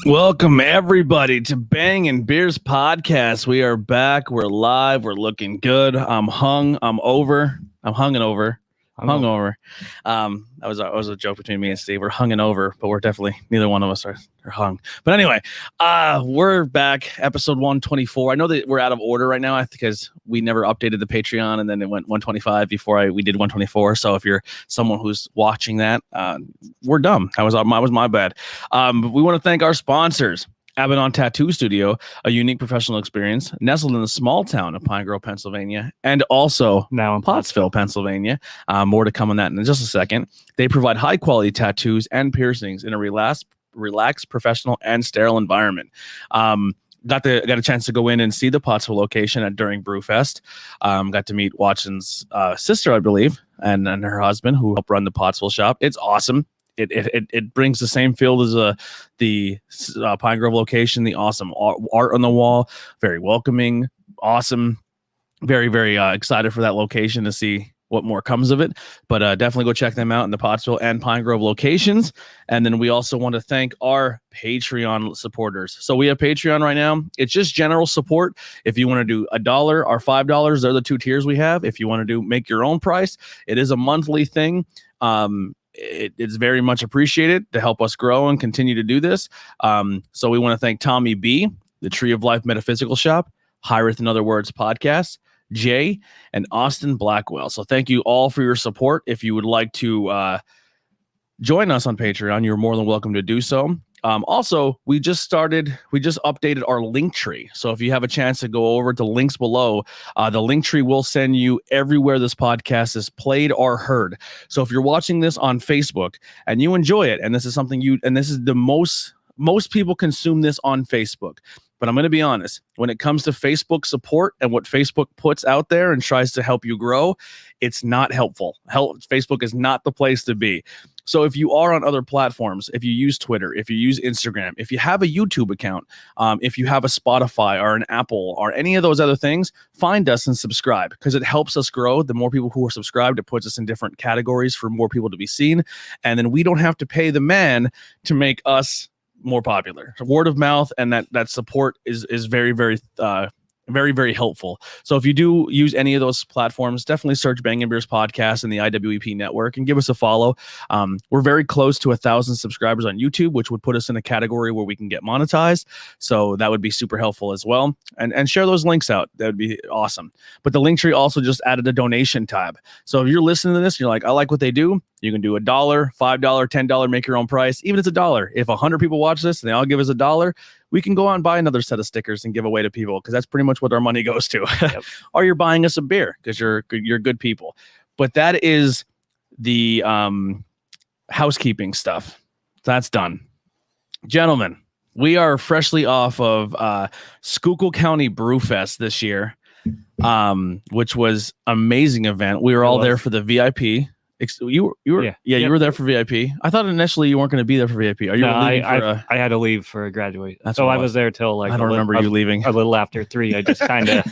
Welcome, everybody, to Bangin Beers Podcast. We are back. We're live. We're looking good. I'm hung. I'm over. I'm hung and over. Hungover. That was a joke between me and Steve. We're hung and over, but we're definitely, neither one of us are hung. But anyway, we're back, episode 124. I know that we're out of order right now because we never updated the Patreon, and then it went 125 before we did 124. So if you're someone who's watching that, we're dumb. That was my bad. But we want to thank our sponsors. Abaddon Tattoo Studio, a unique professional experience nestled in the small town of Pine Grove, Pennsylvania, and also now in Pottsville, Pennsylvania. More to come on that in just a second. They provide high-quality tattoos and piercings in a relaxed, professional, and sterile environment. Got a chance to go in and see the Pottsville location during Brewfest. Got to meet Watson's sister, I believe, and her husband, who helped run the Pottsville shop. It's awesome. It brings the same feel as the Pine Grove location. The awesome art on the wall, very welcoming, awesome. Very, very excited for that location to see what more comes of it. But definitely go check them out in the Pottsville and Pine Grove locations. And then we also want to thank our Patreon supporters. So we have Patreon right now. It's just general support. If you want to do $1 or $5, they're the two tiers we have. If you want to make your own price, it is a monthly thing. It's very much appreciated to help us grow and continue to do this. So we want to thank Tommy B, the Tree of Life Metaphysical Shop, Hireth in Other Words podcast, Jay, and Austin Blackwell. So thank you all for your support. If you would like to join us on Patreon, you're more than welcome to do so. Also, we just updated our link tree. So if you have a chance to go over to links below, the link tree will send you everywhere this podcast is played or heard. So if you're watching this on Facebook and you enjoy it, and this is something this is the most people consume this on Facebook. But I'm going to be honest, when it comes to Facebook support and what Facebook puts out there and tries to help you grow, it's not helpful. Facebook is not the place to be. So if you are on other platforms, if you use Twitter, if you use Instagram, if you have a YouTube account, if you have a Spotify or an Apple or any of those other things, find us and subscribe because it helps us grow. The more people who are subscribed, it puts us in different categories for more people to be seen. And then we don't have to pay the man to make us more popular. Word of mouth and that support is very, very very, very helpful. So if you do use any of those platforms, definitely search Bangin Beers Podcast and the IWEP network and give us a follow. We're very close to 1,000 subscribers on YouTube, which would put us in a category where we can get monetized. So that would be super helpful as well. And share those links out. That would be awesome. But the Linktree also just added a donation tab. So if you're listening to this and you're like, I like what they do, you can do $1, $5, $10, make your own price. Even if it's $1. If 100 people watch this and they all give us $1, we can go out and buy another set of stickers and give away to people because that's pretty much what our money goes to. Yep. Or you're buying us a beer because you're good people. But that is the housekeeping stuff. That's done. Gentlemen, we are freshly off of Schuylkill County Brewfest this year, which was an amazing event. We were all there for the VIP. You were you were there for VIP. I thought initially you weren't going to be there for VIP. Are you? No, I had to leave for a graduate. So I was there till like I don't remember you leaving. A little after 3. I just kind of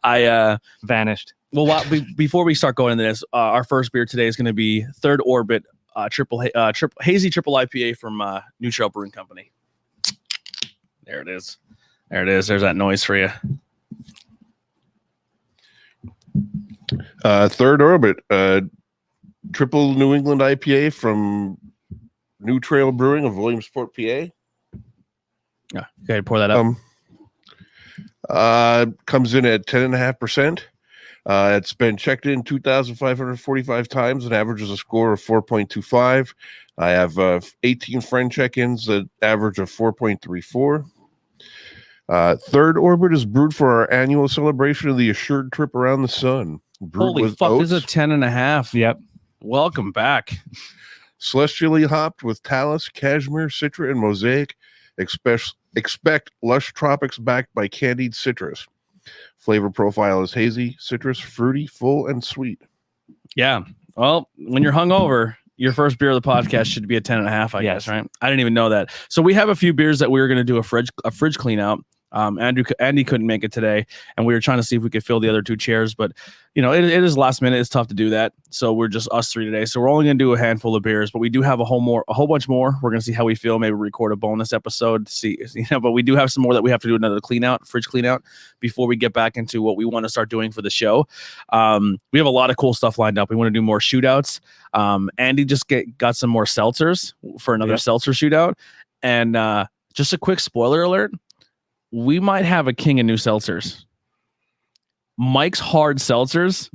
I vanished. Well, before we start going into this, our first beer today is going to be Third Orbit hazy triple IPA from New Trail Brewing Company. There it is. There's that noise for you. Third Orbit, triple New England IPA from New Trail Brewing of Williamsport, PA. Yeah, okay, pour that up. Comes in at 10.5%. It's been checked in 2,545 times and averages a score of 4.25. I have 18 friend check-ins that average of 4.34. Third Orbit is brewed for our annual celebration of the Assured Trip Around the Sun. Brewed Holy fuck, this is a 10.5. Yep. Welcome back. Celestially hopped with Talus, Cashmere, Citra, and Mosaic. Expect lush tropics backed by candied citrus. Flavor profile is hazy, citrus, fruity, full, and sweet. Yeah. Well, when you're hungover, your first beer of the podcast should be a 10.5, I guess, right? I didn't even know that. So we have a few beers that we were going to do a fridge clean out. Andy couldn't make it today, and we were trying to see if we could fill the other 2 chairs, but it is last minute. It's tough to do that, so we're just us 3 today. So we're only gonna do a handful of beers, but we do have a whole bunch more. We're gonna see how we feel. Maybe record a bonus episode. But we do have some more that we have to do another fridge clean out before we get back into what we want to start doing for the show. We have a lot of cool stuff lined up. We want to do more shootouts. Andy just got some more seltzers for another seltzer shootout, and just a quick spoiler alert. We might have a king of new seltzers. Mike's hard seltzers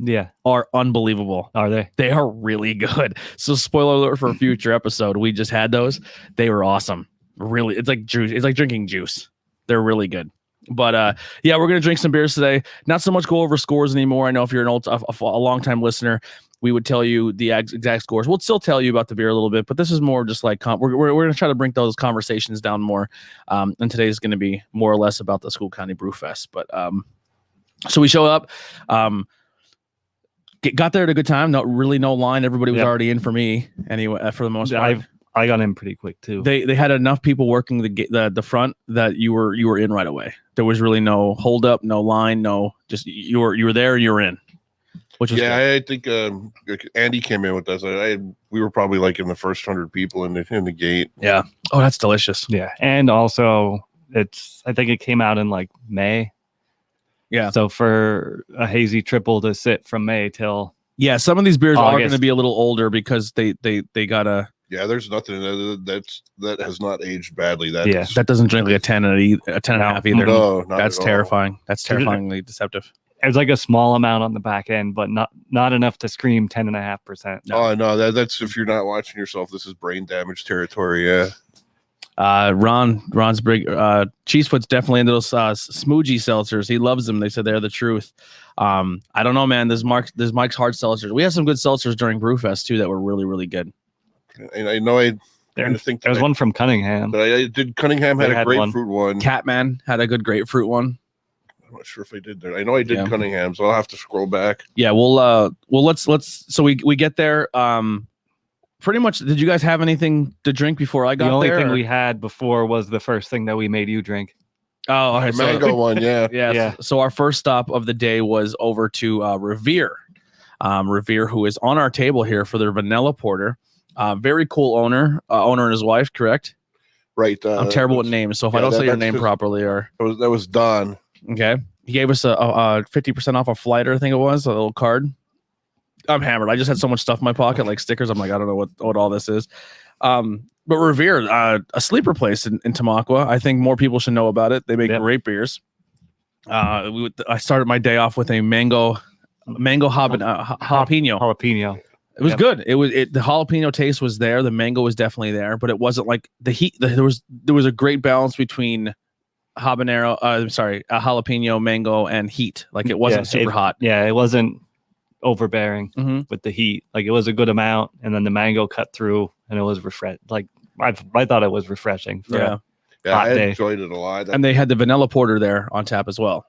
are unbelievable. Are they? They are really good. So spoiler alert for a future episode. We just had those. They were awesome. Really, it's like juice. It's like drinking juice. They're really good. But we're gonna drink some beers today. Not so much go over scores anymore. I know if you're a long time listener, we would tell you the exact scores. We'll still tell you about the beer a little bit, but this is more just like we're going to try to bring those conversations down more. And today is going to be more or less about the Schuylkill County Brew Fest. But so we show up, got there at a good time. No line. Everybody was already in for me anyway. For the most part, I got in pretty quick too. They had enough people working the front that you were in right away. There was really no hold up, no line, no just you were there, you were in. Which was good. I think Andy came in with us. We were probably like in the first 100 people in the gate. Yeah. Oh, that's delicious. Yeah, and also I think it came out in like May. Yeah. So for a hazy triple to sit from May till some of these beers August. are going to be a little older because they gotta. Yeah, there's nothing that has not aged badly. That doesn't drink like a 10 and a 10 and a half either. No, that's terrifying. That's terrifyingly deceptive. It was like a small amount on the back end, but not enough to scream 10.5%. No. Oh no, that's if you're not watching yourself. This is brain damage territory. Yeah. Ron's big Cheesefoot's definitely into those smoothie seltzers. He loves them. They said they're the truth. I don't know, man. There's Mike's hard seltzers. We had some good seltzers during Brewfest too that were really, really good. And I know there was one from Cunningham. But I did. Cunningham had a grapefruit one. Catman had a good grapefruit one. I'm not sure if I did that. I know I did Cunningham, so I'll have to scroll back. Yeah, let's so we get there. Pretty much, did you guys have anything to drink before I got there? The only thing we had before was the first thing that we made you drink. Oh, okay, mango one, yeah. So our first stop of the day was over to Revere. Revere, who is on our table here for their vanilla porter. Very cool owner and his wife, correct? Right. I'm terrible with names, so if I don't say your name properly, that was Don. Okay. He gave us a 50% off a flighter, I think it was, a little card. I'm hammered. I just had so much stuff in my pocket, like stickers. I'm like, I don't know what all this is. But Revere, a sleeper place in Tamaqua. I think more people should know about it. They make great beers. I started my day off with a mango jalapeno. Jalapeno. It was good. The jalapeno taste was there. The mango was definitely there, but it wasn't like the heat. There was a great balance between jalapeno, mango, and heat. Like it wasn't super hot. Yeah, it wasn't overbearing with the heat. Like it was a good amount, and then the mango cut through, and it was refresh. Like I thought it was refreshing. For I enjoyed it a lot. And they had the vanilla porter there on tap as well,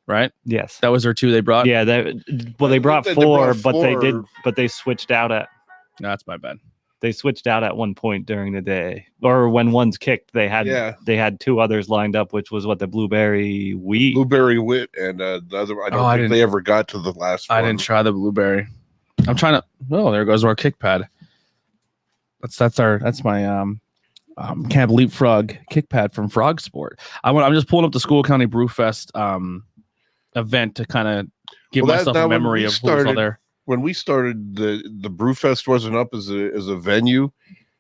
right? Yes, that was their 2 they brought. Yeah, they brought four, but they switched out at. No, that's my bad. They switched out at one point during the day, or when one's kicked, they had 2 others lined up, which was the blueberry wheat, and the other. I don't think they ever got to the last one. I didn't try the blueberry. I'm trying to. Oh, there goes our kick pad. That's my Camp Leapfrog kick pad from Frog Sport. I'm just pulling up the Schuylkill County Brewfest event to kind of give myself a memory of who was all there. When we started, the Brewfest wasn't up as a venue.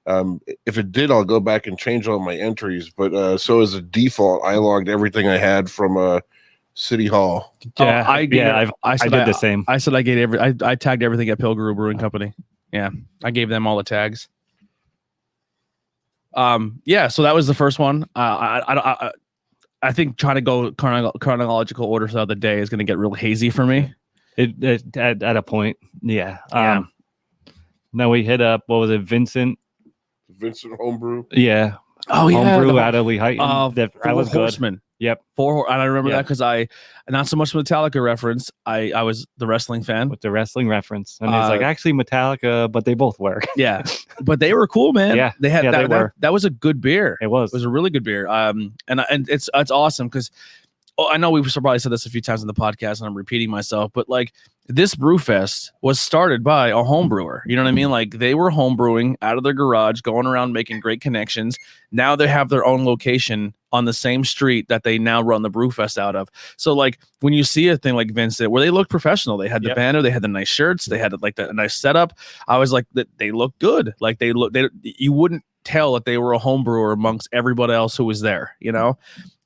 If it did, I'll go back and change all my entries. But so as a default, I logged everything I had from City Hall. Yeah, I did the same. I said I tagged everything at Pilgrim Brewing Company. Yeah, I gave them all the tags. So that was the first one. I think trying to go chronological order throughout the day is going to get real hazy for me. It at a point, yeah. Now we hit up, what was it, Vincent Homebrew? Yeah. Oh yeah, homebrew out of Lehighton. That was good. Horsemen. Yep. And I remember Yeah. that because I, not so much Metallica reference. I was the wrestling fan. With the wrestling reference, and he's like, actually Metallica, but they both work. Yeah, but they were cool, man. Yeah. They had Yeah, that was a good beer. It was. It was a really good beer. And it's awesome because I know we've probably said this a few times in the podcast, and I'm repeating myself, but like this brew fest was started by a home brewer. You know what I mean? Like they were home brewing out of their garage, going around making great connections. Now they have their own location on the same street that they now run the brew fest out of. So like when you see a thing like Vincent, where they look professional, they had the banner, they had the nice shirts, they had like the nice setup. I was like, they look good. Like you wouldn't tell that they were a home brewer amongst everybody else who was there, you know?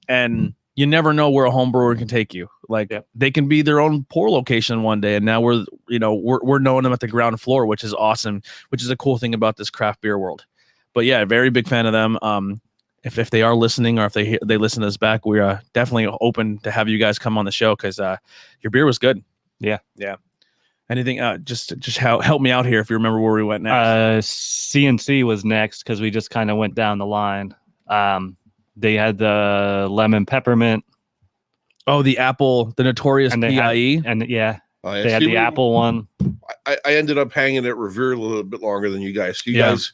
And you never know where a home brewer can take you. Like they can be their own poor location one day, and now we're knowing them at the ground floor, which is awesome, which is a cool thing about this craft beer world. But yeah, very big fan of them. If they are listening, or if they listen to us back, we're definitely open to have you guys come on the show because your beer was good. Yeah. Anything? Just help me out here if you remember where we went next. CNC was next because we just kind of went down the line. They had the lemon peppermint. Oh, the apple, the notorious PIE. They had the apple one. I ended up hanging at Revere a little bit longer than you guys. You guys,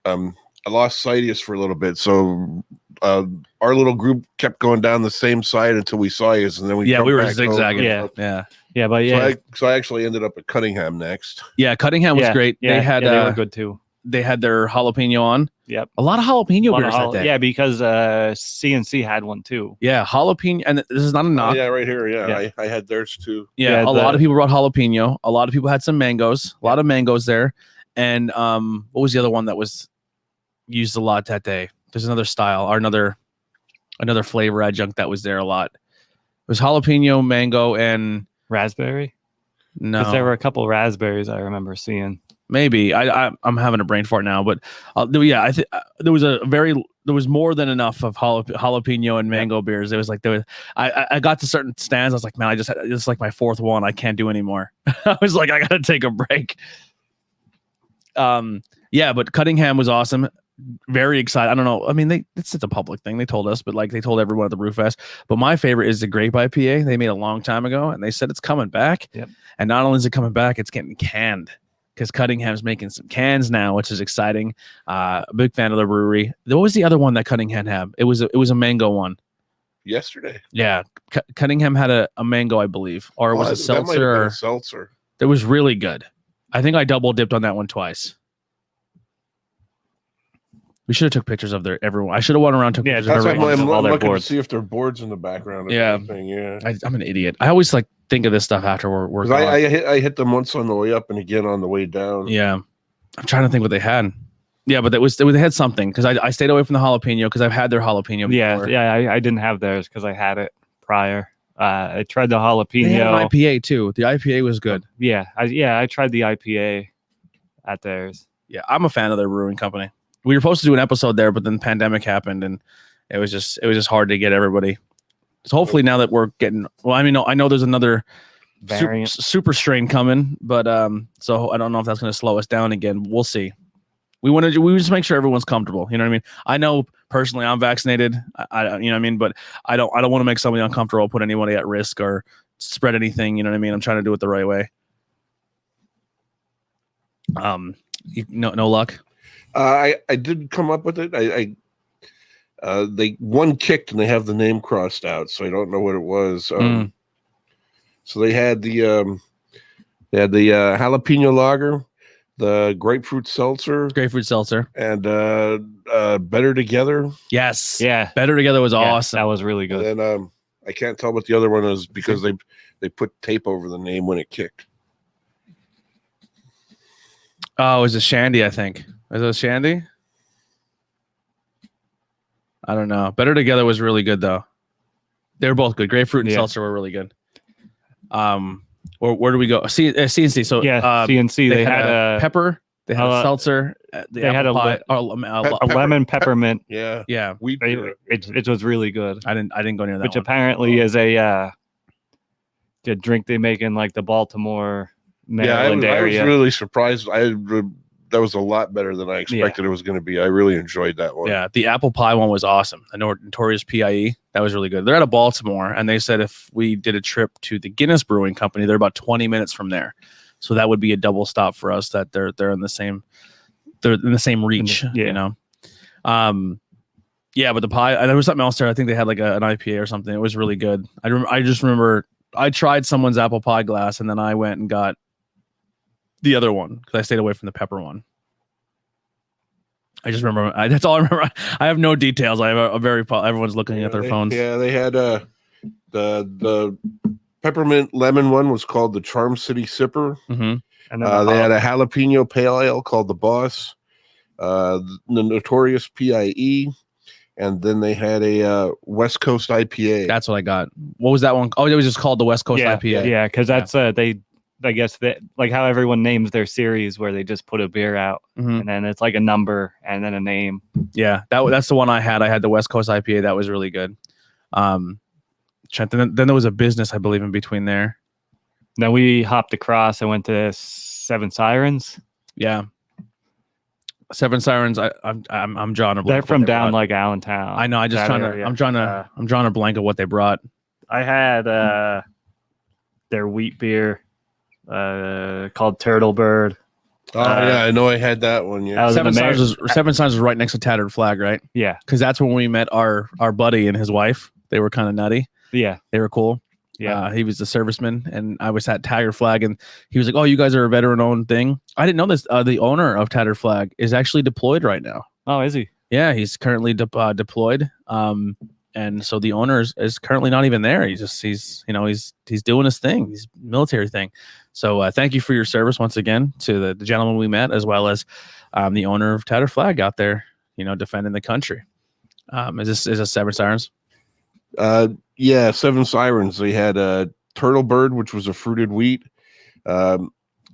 I lost sight of you for a little bit, so our little group kept going down the same side until we saw you, and then we were zigzagging. So I actually ended up at Cunningham next. Yeah, Cunningham was great. Yeah, they were good too. They had their jalapeno on. Yep. A lot of jalapeno beers that day. Yeah, because CNC had one too. Yeah, jalapeno. And this is not a knock. Yeah, right here. Yeah. I had theirs too. Yeah, a lot of people brought jalapeno. A lot of people had some mangoes. A lot of mangoes there. And what was the other one that was used a lot that day? There's another style or another flavor adjunct that was there a lot. It was jalapeno, mango, and raspberry. No, because there were a couple raspberries I remember seeing. Maybe I'm having a brain fart now, but I think there was more than enough of jalapeno and mango beers. It was like I got to certain stands. I was like, man, this is like my fourth one. I can't do anymore. I was like, I got to take a break. But Cunningham was awesome. Very excited. I don't know. I mean, it's a public thing. They told us, but like they told everyone at the Brewfest. But my favorite is the Grape IPA. They made a long time ago, and they said it's coming back. Yep. And not only is it coming back, it's getting canned. Because Cunningham's making some cans now, which is exciting. A big fan of the brewery. What was the other one that Cunningham had? It was a mango one. Yesterday. Yeah, Cunningham had a mango, I believe, or it was a seltzer. A seltzer. It was really good. I think I double dipped on that one twice. We should have took pictures of everyone. I should have went around and took pictures of everyone. I'm all their looking boards. to see if there are boards in the background. I'm an idiot. I always think of this stuff after we're gone. I hit them once on the way up and again on the way down. Yeah, I'm trying to think what they had. Yeah, but they had something because I stayed away from the jalapeno because I've had their jalapeno before. I didn't have theirs because I had it prior. I tried the jalapeno. They had an IPA too. The IPA was good. I tried the IPA at theirs. Yeah, I'm a fan of their brewing company. We were supposed to do an episode there, but then the pandemic happened, and it was just hard to get everybody. So hopefully now that we're getting, I know there's another super strain coming, but so I don't know if that's going to slow us down again. We'll see. We just make sure everyone's comfortable. You know what I mean? I know personally I'm vaccinated. I you know what I mean, but I don't want to make somebody uncomfortable, put anybody at risk, or spread anything. You know what I mean? I'm trying to do it the right way. No luck. I did come up with it. They one kicked and they have the name crossed out, so I don't know what it was. So they had the jalapeno lager, the grapefruit seltzer, and Better Together. Yes, yeah, Better Together was awesome. That was really good. And then I can't tell what the other one is because they put tape over the name when it kicked. Oh, it was a Shandy, I think. Was it a Shandy? I don't know. Better Together was really good though. They were both good. Grapefruit and seltzer were really good. Where do we go? CNC. So CNC. They had a pepper. They had a seltzer. They had a lemon peppermint. Yeah. It was really good. I didn't go near that. Which apparently is a drink they make in like the Baltimore, Maryland area. I was really surprised. was a lot better than I expected it was going to be. I really enjoyed that one. Yeah, the apple pie one was awesome. The Notorious PIE, that was really good. They're out of Baltimore, and they said if we did a trip to the Guinness Brewing Company, they're about 20 minutes from there. So that would be a double stop for us. That they're in the same reach. You know. Yeah, but the pie, there was something else there. I think they had like an IPA or something. It was really good. I just remember I tried someone's apple pie glass, and then I went and got the other one because I stayed away from the pepper one. I just remember. That's all I remember. I have no details. I have a very. Everyone's looking at their phones. Yeah, they had the peppermint lemon one was called the Charm City Sipper. Mm-hmm. And then they had a jalapeno pale ale called the Boss. The Notorious PIE. And then they had a West Coast IPA. That's what I got. What was that one? Oh, it was just called the West Coast IPA. Yeah, because that's I guess that like how everyone names their series where they just put a beer out and then it's like a number and then a name. Yeah, that's the one I had. I had the West Coast IPA. That was really good. Then there was a business, I believe, in between there. Then we hopped across and went to Seven Sirens. Yeah. Seven Sirens. I'm drawing a blank. They're from down like Allentown. I know. I'm drawing a blank of what they brought. I had their wheat beer called Turtle Bird. Oh yeah, I know I had that one. Yeah, Seven Sirens was right next to Tattered Flag, right? Yeah, because that's when we met our buddy and his wife. They were kind of nutty. Yeah, they were cool. Yeah, he was the serviceman, and I was at Tattered Flag, and he was like, "Oh, you guys are a veteran-owned thing." I didn't know this. The owner of Tattered Flag is actually deployed right now. Oh, is he? Yeah, he's currently deployed. And so the owner is currently not even there. He's doing his thing. He's military thing. So thank you for your service once again to the gentleman we met, as well as the owner of Tattered Flag out there, defending the country. Is this Seven Sirens? Yeah, Seven Sirens. They had a Turtle Bird, which was a fruited wheat,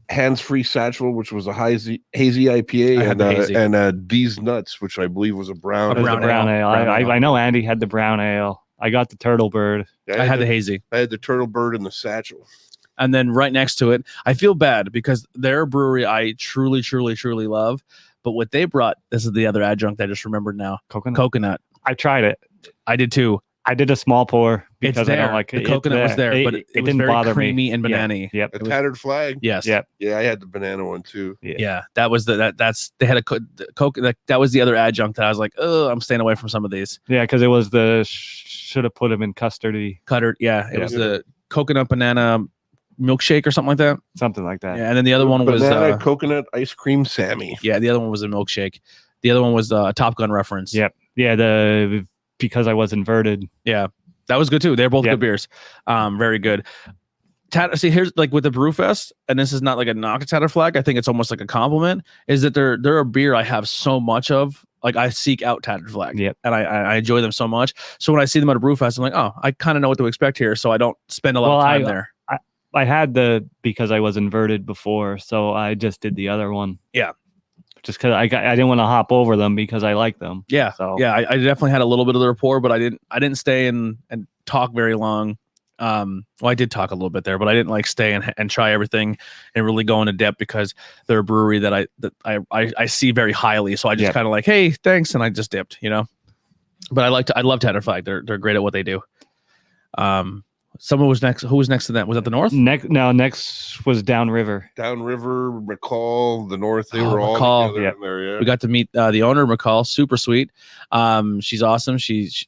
Hands-Free Satchel, which was a hazy IPA, and These Nuts, which I believe was a brown ale. I know Andy had the brown ale. I got the Turtle Bird. Yeah, I had the hazy. I had the Turtle Bird and the Satchel. And then right next to it, I feel bad because their brewery I truly, truly, truly love. But what they brought, this is the other adjunct I just remembered now. Coconut. I tried it. I did too. I did a small pour because I don't like it. The coconut was there, but it was didn't very bother creamy me. and banana-y. Yep. A Tattered Flag. Yes. Yep. Yeah, I had the banana one too. Yeah. That was they had a coconut. That was the other adjunct that I was like, oh, I'm staying away from some of these. Yeah, because it was the should have put them in custard. Yeah, it was the coconut banana milkshake or something like that. Something like that. Yeah, and then the other one was coconut ice cream Sammy. Yeah, the other one was a milkshake. The other one was a Top Gun reference. Yep. Yeah, because I was inverted. Yeah. That was good too. They're both good beers. Very good. See, here's like with the Brewfest, and this is not like a knock at Tattered Flag. I think it's almost like a compliment. Is that they're a beer I have so much of. Like I seek out Tattered Flag, and I enjoy them so much. So when I see them at a Brewfest, I'm like, oh, I kind of know what to expect here. So I don't spend a lot of time there. I had because I was inverted before, so I just did the other one. Yeah. Just because I didn't want to hop over them because I like them. Yeah. So yeah, I definitely had a little bit of the rapport, but I didn't stay and talk very long. Well, I did talk a little bit there, but I didn't like stay and try everything and really go into depth because they're a brewery that I see very highly. So I just kind of like, hey, thanks, and I just dipped, But I love Tattered Flag. They're great at what they do. Someone was next. Who was next to them? Was that the North? Next was Downriver. Downriver, McCall, the North. They were all together in there. Yeah. We got to meet the owner, McCall. Super sweet. She's awesome.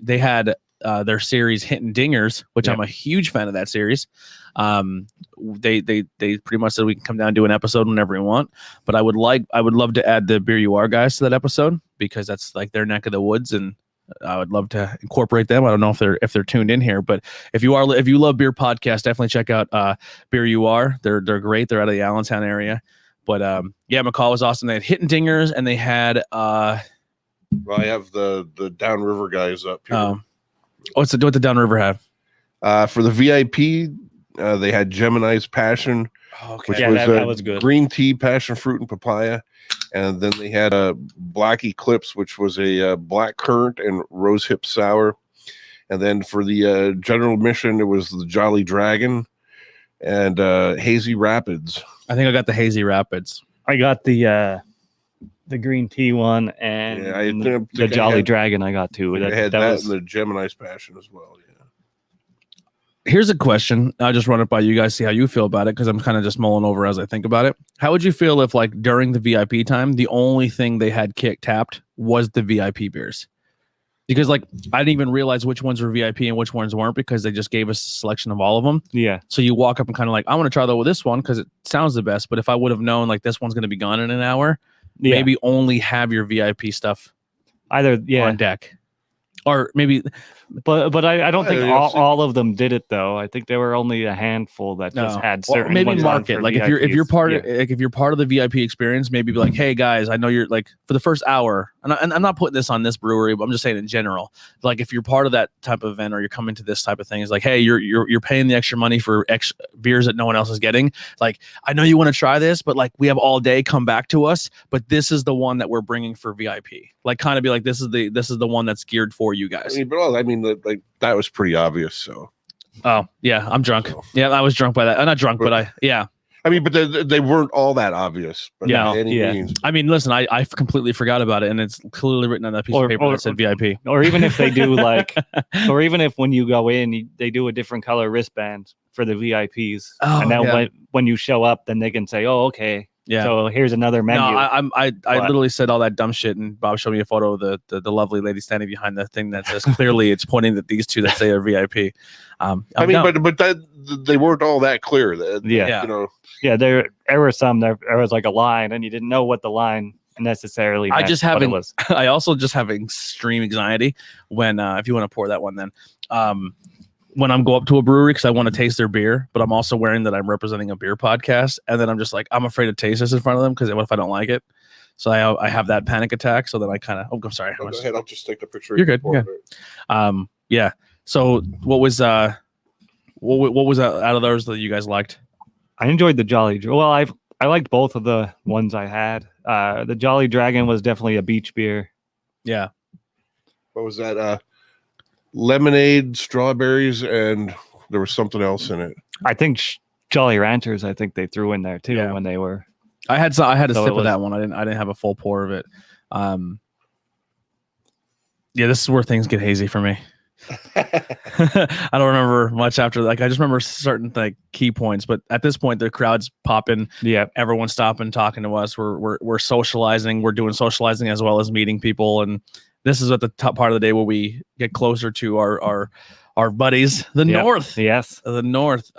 They had their series Hittin' Dingers, which I'm a huge fan of that series. They pretty much said we can come down and do an episode whenever we want. But I would love to add the Beer You Are guys to that episode because that's like their neck of the woods and. I would love to incorporate them. I don't know if they're tuned in here, but if you love beer podcast, definitely check out Beer You Are. They're great. They're out of the Allentown area. But McCall was awesome. They had Hittin' Dingers and they had well, I have the Downriver guys up here. What the Downriver have? For the VIP, they had Gemini's Passion, which that was good. Green tea, passion fruit, and papaya. And then they had a Black Eclipse, which was a black currant and rose hip sour. And then for the general admission, it was the Jolly Dragon and Hazy Rapids. I think I got the Hazy Rapids. I got the the green tea one and Yeah, I the think I Jolly had- Dragon I got too. I had That that was and the Gemini's Passion as well. Yeah. Here's a question. I'll just run it by you guys, see how you feel about it, because I'm kind of just mulling over as I think about it. How would you feel if, like, during the VIP time, the only thing they had tapped was the VIP beers? Because, like, I didn't even realize which ones were VIP and which ones weren't, because they just gave us a selection of all of them. yeah. So you walk up and kind of like, I want to try this one because it sounds the best. But if I would have known, like, this one's going to be gone in an hour, maybe only have your VIP stuff Either on deck. Or maybe, but I don't think you'll see. all of them did it though. I think there were only a handful that just had certain maybe ones on market. for Like if you're VIPs. part of like if you're part of the VIP experience, maybe be like, hey guys, I know you're like for the first hour, and I'm not putting this on this brewery, but I'm just saying in general. Like if you're part of that type of event or you're coming to this type of thing, it's like, hey, you're paying the extra money for extra beers that no one else is getting. Like I know you want to try this, but like we have all day. Come back to us. But this is the one that we're bringing for VIP. Like kind of be like, this is the one that's geared for you guys. I mean, like that was pretty obvious. So. Oh yeah, I'm drunk. So. Yeah, I was drunk by that. I'm not drunk, but yeah. I mean, but they weren't all that obvious. But by any means. I mean, listen, I completely forgot about it, and it's clearly written on that piece of paper that said VIP. Or even if they do like, or even if when you go in, they do a different color wristband for the VIPs, and then when you show up, then they can say, oh, okay. Yeah. So here's another menu. No, I literally said all that dumb shit, and Bob showed me a photo of the lovely lady standing behind the thing that says clearly it's pointing at these two that say are VIP. I mean, but that they weren't all that clear. You know. Yeah, there were some. There was like a line, and you didn't know what the line necessarily meant. I also just have extreme anxiety when if you want to pour that one, then when I'm go up to a brewery because I want to taste their beer, but I'm also wearing that I'm representing a beer podcast, and then I'm just like, I'm afraid to taste this in front of them because what if I don't like it? So I have that panic attack. So then I kind of I'm sorry. Go ahead, I'll just take the picture. You're good. Yeah. So what was out of those that you guys liked? I enjoyed the Jolly. Well, I liked both of the ones I had. The Jolly Dragon was definitely a beach beer. Yeah. What was that? Lemonade, strawberries, and there was something else in it. I think Jolly Ranchers. I think they threw in there too when they were. I had a sip of that one. I didn't have a full pour of it. Yeah, this is where things get hazy for me. I don't remember much after. Like I just remember certain like key points, but at this point the crowd's popping. Yeah, everyone's stopping, talking to us. We're socializing. We're doing socializing as well as meeting people, and this is at the top part of the day where we get closer to our buddies, the North. Yes, the North.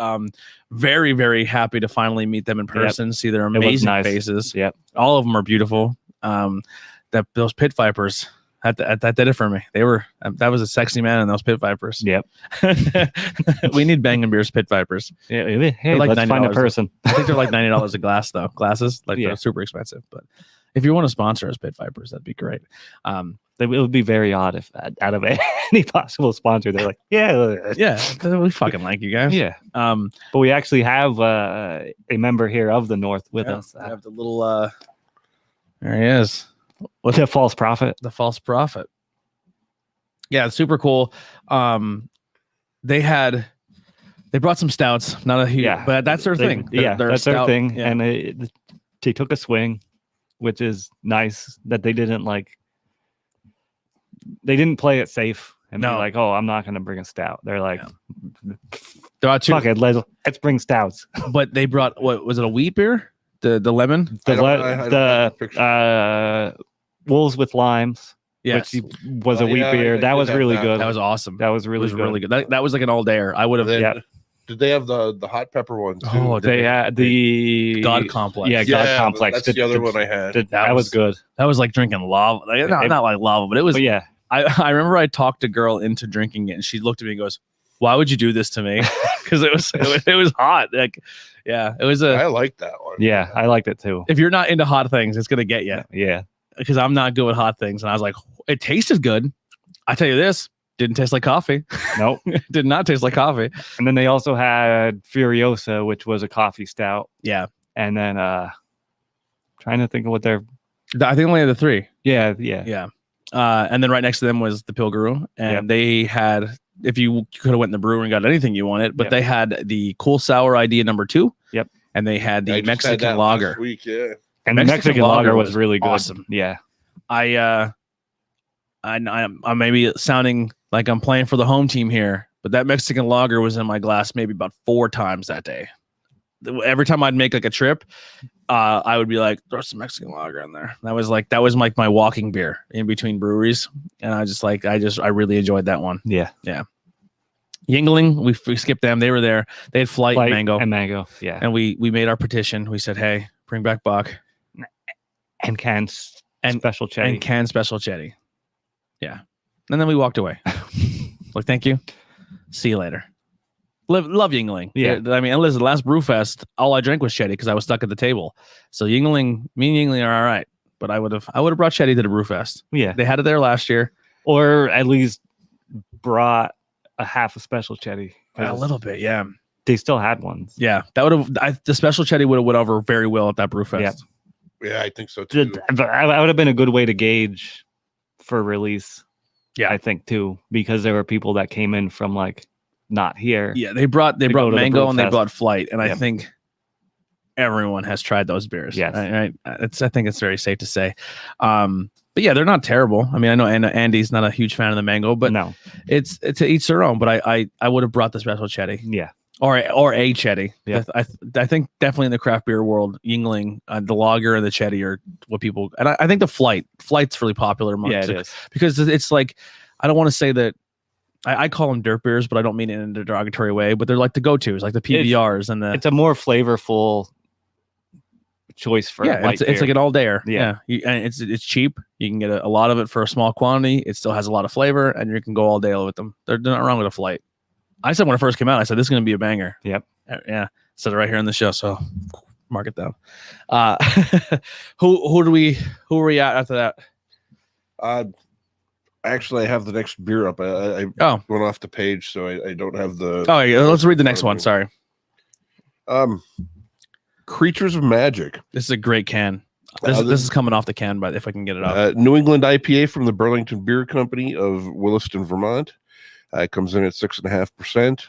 Very, very happy to finally meet them in person. See their amazing faces. Yep, all of them are beautiful. Those pit vipers. That did it for me. That was a sexy man in those pit vipers. Yep. We need Bangin Beer's pit vipers. Yeah, hey, like let's find a person. I think they're like $90 a glass though. Glasses, like they're super expensive. But if you want to sponsor us, pit vipers, that'd be great. It would be very odd if out of any possible sponsor, they're like, yeah, we fucking like you guys. Yeah. But we actually have a member here of the North with us. We have the little. There he is. What's the false prophet? The false prophet. Yeah, it's super cool. They brought some stouts, not a huge, but that's their thing. That's their thing. Yeah. And they took a swing, which is nice that they didn't play it safe and be like, oh, I'm not going to bring a stout. They're like, fuck it, let's bring stouts. But they brought, what was it, a wheat beer? The lemon? Wolves with Limes, which was a wheat beer. That was really good. That was awesome. That was really good. That was like an all-dayer. I would have. Did they have the hot pepper one too? Oh, they had the God Complex. Yeah, God Complex. That's the other one I had. That was good. That was like drinking lava. Not like lava, but it was. But yeah. I remember I talked a girl into drinking it, and she looked at me and goes, "Why would you do this to me?" Because it was hot. Like, yeah, it was I like that one. Yeah, I liked it too. If you're not into hot things, it's gonna get you. Yeah. Because I'm not good with hot things, and I was like, it tasted good. I tell you this, didn't taste like coffee. Nope, did not taste like coffee. And then they also had Furiosa, which was a coffee stout. Yeah, and then trying to think of what I think only had the three. Yeah. And then right next to them was the Pilgrim, and they had. If you could have went in the brewery and got anything you wanted, but they had the Cool Sour idea number 2. Yep, and they had the Mexican lager. Week, yeah. And the Mexican lager was really good. Awesome. Yeah. I'm maybe sounding like I'm playing for the home team here, but that Mexican lager was in my glass maybe about 4 times that day. Every time I'd make like a trip, I would be like, throw some Mexican lager in there. That was like my walking beer in between breweries, and I really enjoyed that one. Yeah. Yingling, we skipped them. They were there. They had Flight and mango. Yeah. And we made our petition. We said, hey, bring back Buck and cans and special chetty. And can special chetty. Yeah. And then we walked away. Like, thank you. See you later. Love Yingling. Yeah. I mean, listen, last Brewfest, all I drank was Shetty because I was stuck at the table. So me and Yingling are all right. But I would have brought Shetty to the Brewfest. Yeah. They had it there last year. Or at least brought a half a special Chetty. A little bit, yeah. They still had ones. Yeah. That would have the special Chetty would have went over very well at that Brewfest. Yeah. Yeah, I think so too. That would have been a good way to gauge for release. Yeah. I think too, because there were people that came in from like not here. Yeah, they brought mango and they brought Flight, and Yep. I think everyone has tried those beers. Yes. Right. I think it's very safe to say. But yeah, they're not terrible. I mean, I know Andy's not a huge fan of the mango, but no, it's to each their own. But I would have brought the special Chetty. Yeah. Or a Chetty. Yeah. I think definitely in the craft beer world, Yingling, the lager and the Chetty are what people. And I think the Flight's really popular amongst yeah, it is. because it's like, I don't want to say that. I call them dirt beers, but I don't mean it in a derogatory way. But they're like the go-tos, like the PBRs and the. It's a more flavorful choice for it's like an all-dayer. Yeah. And it's cheap. You can get a lot of it for a small quantity. It still has a lot of flavor, and you can go all day with them. They're not wrong with a Flight. I said when it first came out, I said this is going to be a banger. Yep. Yeah. Said it right here in the show. So mark it down. Who are we at after that? Actually, I have the next beer up. I went off the page, so I don't have the. Oh, yeah, let's read the next one. Sorry. Creatures of Magic. This is a great can. This is coming off the can, but if I can get it off. New England IPA from the Burlington Beer Company of Williston, Vermont. It comes in at 6.5%.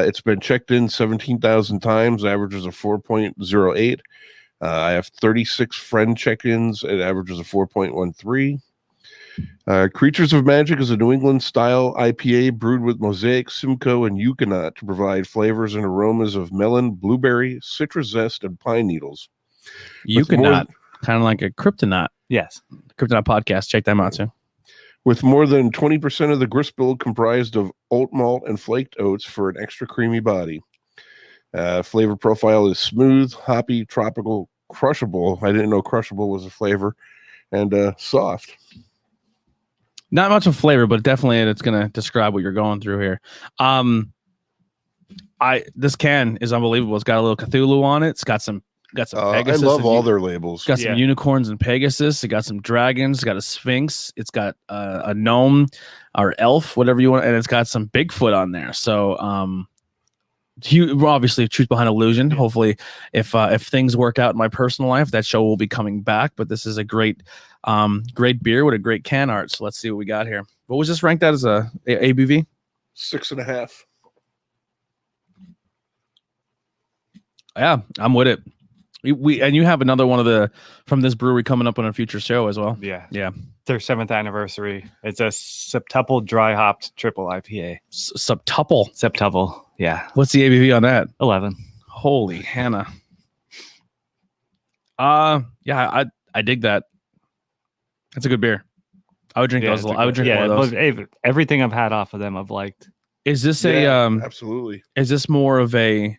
It's been checked in 17,000 times. Averages of 4.08. I have 36 friend check-ins. It averages of 4.13. Creatures of Magic is a New England style IPA brewed with Mosaic, Simcoe, and Yukonot to provide flavors and aromas of melon, blueberry, citrus zest, and pine needles. Yukonot, kind of like a Kryptonite. Yes. Kryptonite podcast. Check them out too. With more than 20% of the grist bill comprised of oat malt and flaked oats for an extra creamy body. Flavor profile is smooth, hoppy, tropical, crushable. I didn't know crushable was a flavor. And soft. Not much of flavor, but definitely it's going to describe what you're going through here. This can is unbelievable. It's got a little Cthulhu on it. It's got some Pegasus. I love all their labels. It's got some unicorns and Pegasus. It got some dragons. It's got a Sphinx. It's got a gnome or elf, whatever you want, and it's got some Bigfoot on there. So, obviously, truth behind illusion. Yeah. Hopefully, if things work out in my personal life, that show will be coming back. But this is a great beer with a great can art. So let's see what we got here. What was this ranked at as a ABV? 6.5. Yeah, I'm with it. And you have another one from this brewery coming up on a future show as well. Yeah. Yeah. Their 7th anniversary. It's a septuple dry hopped triple IPA. Septuple. Septuple. Yeah. What's the ABV on that? 11. Holy Hannah. Yeah, I dig that. It's a good beer. I would drink those. I would drink more of those. Everything I've had off of them, I've liked. Is this absolutely? Is this more of a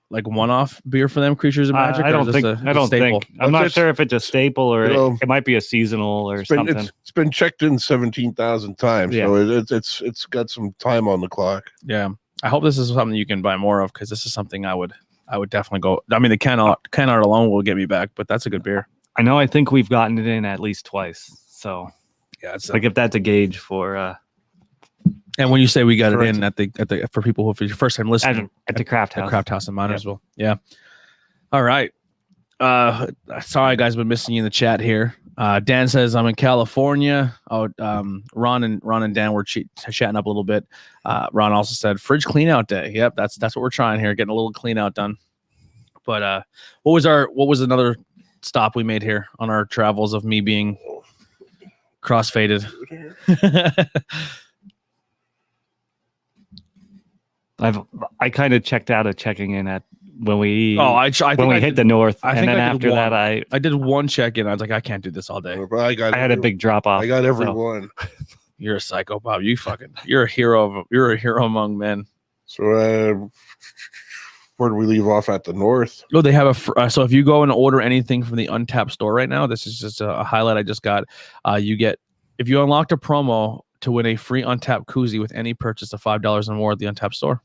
like one-off beer for them? Creatures of Magic. I don't think. I'm not sure if it's a staple or it might be a seasonal or something. It's been checked in 17,000 times, so it's got some time on the clock. Yeah, I hope this is something you can buy more of because this is something I would definitely go. I mean, the can art alone will get me back, but that's a good beer. I know. I think we've gotten it in at least twice. So yeah, it's like if that's a gauge for. And when you say we got it in at the for people who for your first time listening at the craft house in Montoursville. Yeah. All right. Sorry guys, been missing you in the chat here. Dan says I'm in California. Oh, Ron and Dan were chatting up a little bit. Ron also said fridge clean out day. Yep, that's what we're trying here, getting a little clean out done. But what was another stop we made here on our travels of me being crossfaded. I kind of checked out of checking in at when we when we hit the north, and then after that I did one check-in. I was like, I can't do this all day. I had a big drop off. I got everyone. You're a psycho, Bob. You're a hero. You're a hero among men. So where do we leave off at the north? Oh, they have so if you go and order anything from the Untapped store right now, this is just a highlight I just got. You get, if you unlocked a promo, to win a free Untapped koozie with any purchase of $5 or more at the Untapped store.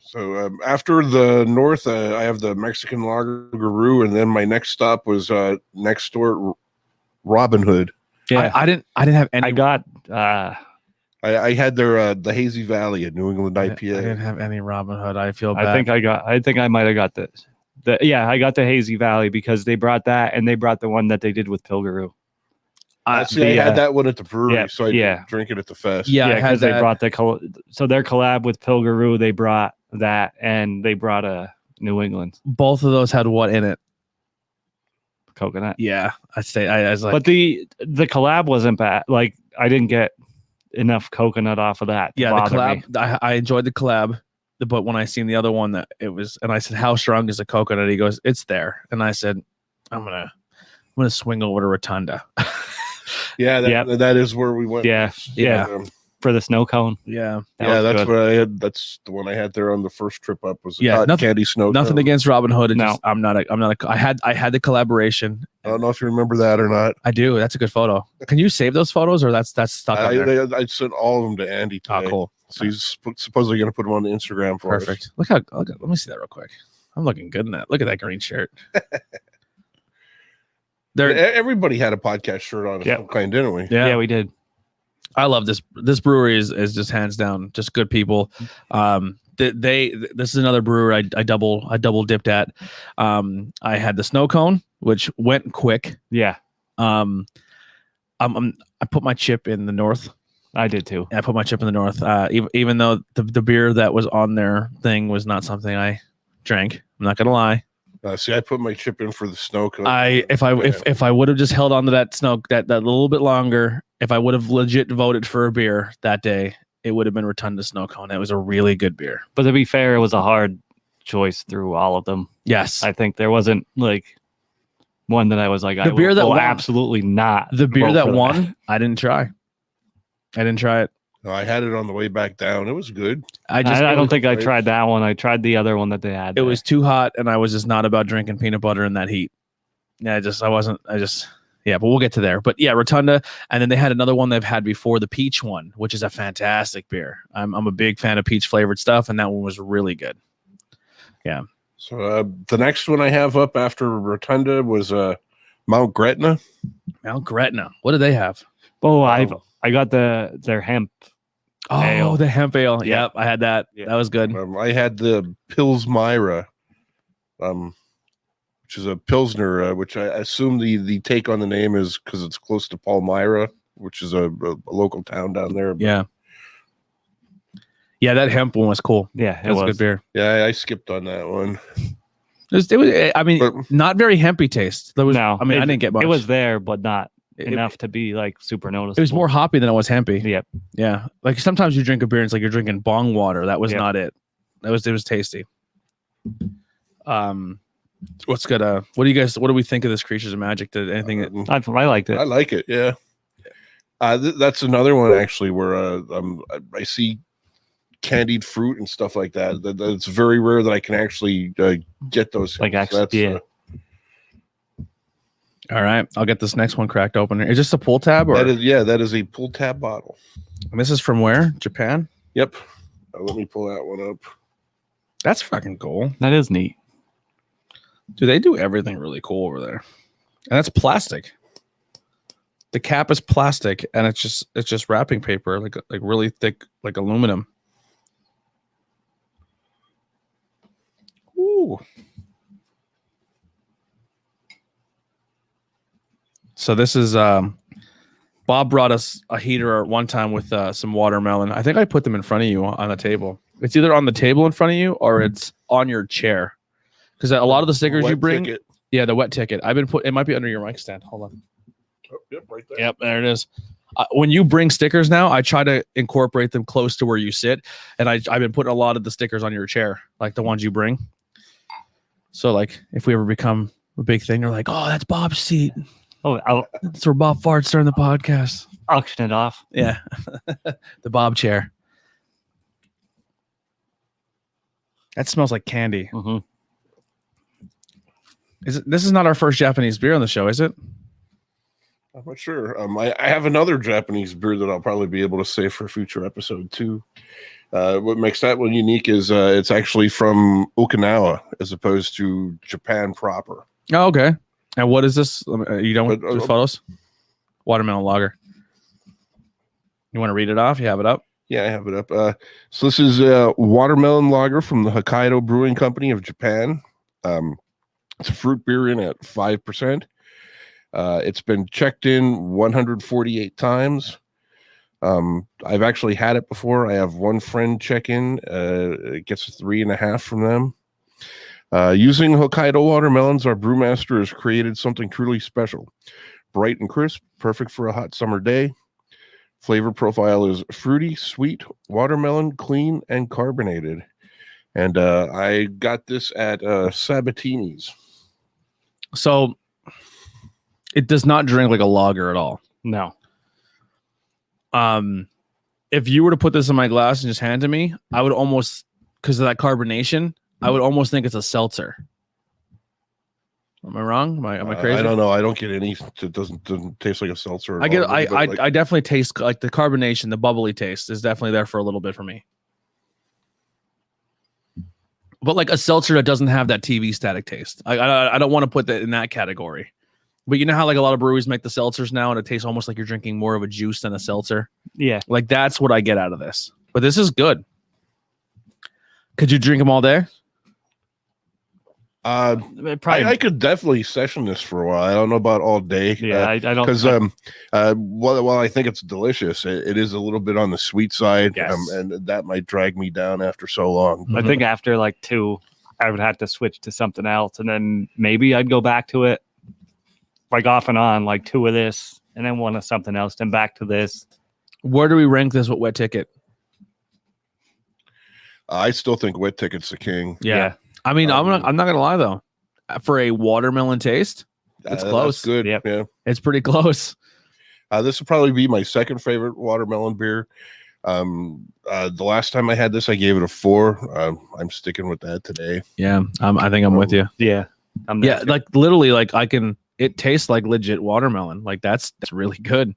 So after the north, I have the Mexican Lager Brew, and then my next stop was next door, Robin Hood. Yeah, I didn't have any. I got. I had their the Hazy Valley at New England IPA. I didn't have any Robin Hood. I feel bad. I think I might have got I got the Hazy Valley because they brought that, and they brought the one that they did with Pilgaroo. I had that one at the brewery, so I didn't drink it at the fest. Yeah, because they brought their collab with Pilgaroo. They brought that, and they brought a New England. Both of those had what in it? Coconut. Yeah, I was like, but the collab wasn't bad. Like, I didn't get enough coconut off of that. Yeah, the collab. I enjoyed the collab, but when I seen the other one, that it was, and I said, "How strong is the coconut?" He goes, "It's there," and I said, "I'm gonna swing over to Rotunda." Yeah, that is where we went. Yeah. For the snow cone. Yeah. That's what I had. That's the one I had there on the first trip up. Was candy snow. Nothing cone. against Robin Hood. I'm not. I had the collaboration. I don't know if you remember that or not. I do. That's a good photo. Can you save those photos, or that's stuck up there? I sent all of them to Andy today. Oh, cool. So he's supposedly going to put them on the Instagram for us. Perfect. Let me see that real quick. I'm looking good in that. Look at that green shirt. Everybody had a podcast shirt on. Yeah, kind, didn't we? Yeah, we did. I love this. This brewery is just hands down just good people. This is another brewery I double dipped at. I had the snow cone, which went quick. Yeah. I put my chip in the north. I did too. I put my chip in the north. Even though the beer that was on their thing was not something I drank. I'm not gonna lie. See, I put my chip in for the snow cone. If I would have just held on to that snow that little bit longer, if I would have legit voted for a beer that day, it would have been Rotunda Snow Cone. It was a really good beer. But to be fair, it was a hard choice through all of them. Yes, I think there wasn't like one that I was like, absolutely not. The beer that won, I didn't try. I didn't try it. No, I had it on the way back down. It was good. I don't think I tried that one. I tried the other one that they had. It was too hot, and I was just not about drinking peanut butter in that heat. Yeah, but we'll get to there. But yeah, Rotunda, and then they had another one they've had before, the peach one, which is a fantastic beer. I'm a big fan of peach flavored stuff, and that one was really good. Yeah. So the next one I have up after Rotunda was Mount Gretna. Mount Gretna. What do they have? Oh, I got their hemp. Ale. The hemp ale. Yep, I had that. Yeah. That was good. I had the Pils Myra, which is a Pilsner, which I assume the take on the name is because it's close to Palmyra, which is a local town down there. Yeah. Yeah, that hemp one was cool. Yeah, it was a good beer. Yeah, I skipped on that one. It was I mean, not very hempy taste. I didn't get much. It was there, but not enough to be like super noticeable. It was more hoppy than it was hempy. Yep. Yeah. Like sometimes you drink a beer and it's like you're drinking bong water. That was not it. It was tasty. What's good? What do we think of this Creatures of Magic? Did anything I liked it. I like it, yeah. That's another one actually where I see candied fruit and stuff like that. It's very rare that I can actually get those. Like actually, all right, I'll get this next one cracked open. Is this a pull tab? Or? That is a pull tab bottle. And this is from where? Japan? Yep. Let me pull that one up. That's fucking cool. That is neat. Dude, they do everything really cool over there. And that's plastic. The cap is plastic, and it's just wrapping paper, like really thick, like aluminum. Ooh. So this is Bob brought us a heater one time with some watermelon. I think I put them in front of you on the table. It's either on the table in front of you or it's on your chair. Because a lot of the stickers you bring, Yeah, the wet ticket. I've been it might be under your mic stand. Hold on. Oh, yep, right there. Yep, there it is. When you bring stickers now, I try to incorporate them close to where you sit, and I've been putting a lot of the stickers on your chair, like the ones you bring. So, like, if we ever become a big thing, they're like, "Oh, that's Bob's seat. Oh, That's where Bob farts during the podcast." auction it off. Yeah, the Bob chair. That smells like candy. Mm-hmm. This is not our first Japanese beer on the show, is it? I'm not sure. I have another Japanese beer that I'll probably be able to save for a future episode too. What makes that one unique is it's actually from Okinawa as opposed to Japan proper. Oh, okay. And what is this? You done with the photos? Watermelon lager. You want to read it off? You have it up? Yeah, I have it up. So this is watermelon lager from the Hokkaido Brewing Company of Japan. It's a fruit beer in at 5%. It's been checked in 148 times. I've actually had it before. I have one friend check in. It gets a 3.5 from them. Using Hokkaido watermelons, our brewmaster has created something truly special. Bright and crisp, perfect for a hot summer day. Flavor profile is fruity, sweet, watermelon, clean, and carbonated. And I got this at Sabatini's. So it does not drink like a lager at all. No. If you were to put this in my glass and just hand it to me, I would almost, because of that carbonation, I would almost think it's a seltzer. Am I wrong? Am I crazy? I don't know. I don't get any. It doesn't taste like a seltzer. I definitely taste like the carbonation, the bubbly taste is definitely there for a little bit for me. But like a seltzer that doesn't have that TV static taste. I don't want to put that in that category. But you know how like a lot of breweries make the seltzers now and it tastes almost like you're drinking more of a juice than a seltzer? Yeah. Like that's what I get out of this. But this is good. Could you drink them all day? I could definitely session this for a while. I don't know about all day. Yeah, I don't. Because while I think it's delicious, it is a little bit on the sweet side. Yes. And that might drag me down after so long. I think after like 2, I would have to switch to something else. And then maybe I'd go back to it like off and on, like 2 of this and then 1 of something else, then back to this. Where do we rank this with Wet Ticket? I still think Wet Ticket's the king. Yeah. I mean, I'm not gonna lie though. For a watermelon taste, it's close. That's good. Yep. Yeah, it's pretty close. This will probably be my second favorite watermelon beer. The last time I had this, I gave it a 4. I'm sticking with that today. Yeah, I think I'm with you. Yeah, like literally, like it tastes like legit watermelon. Like that's really good.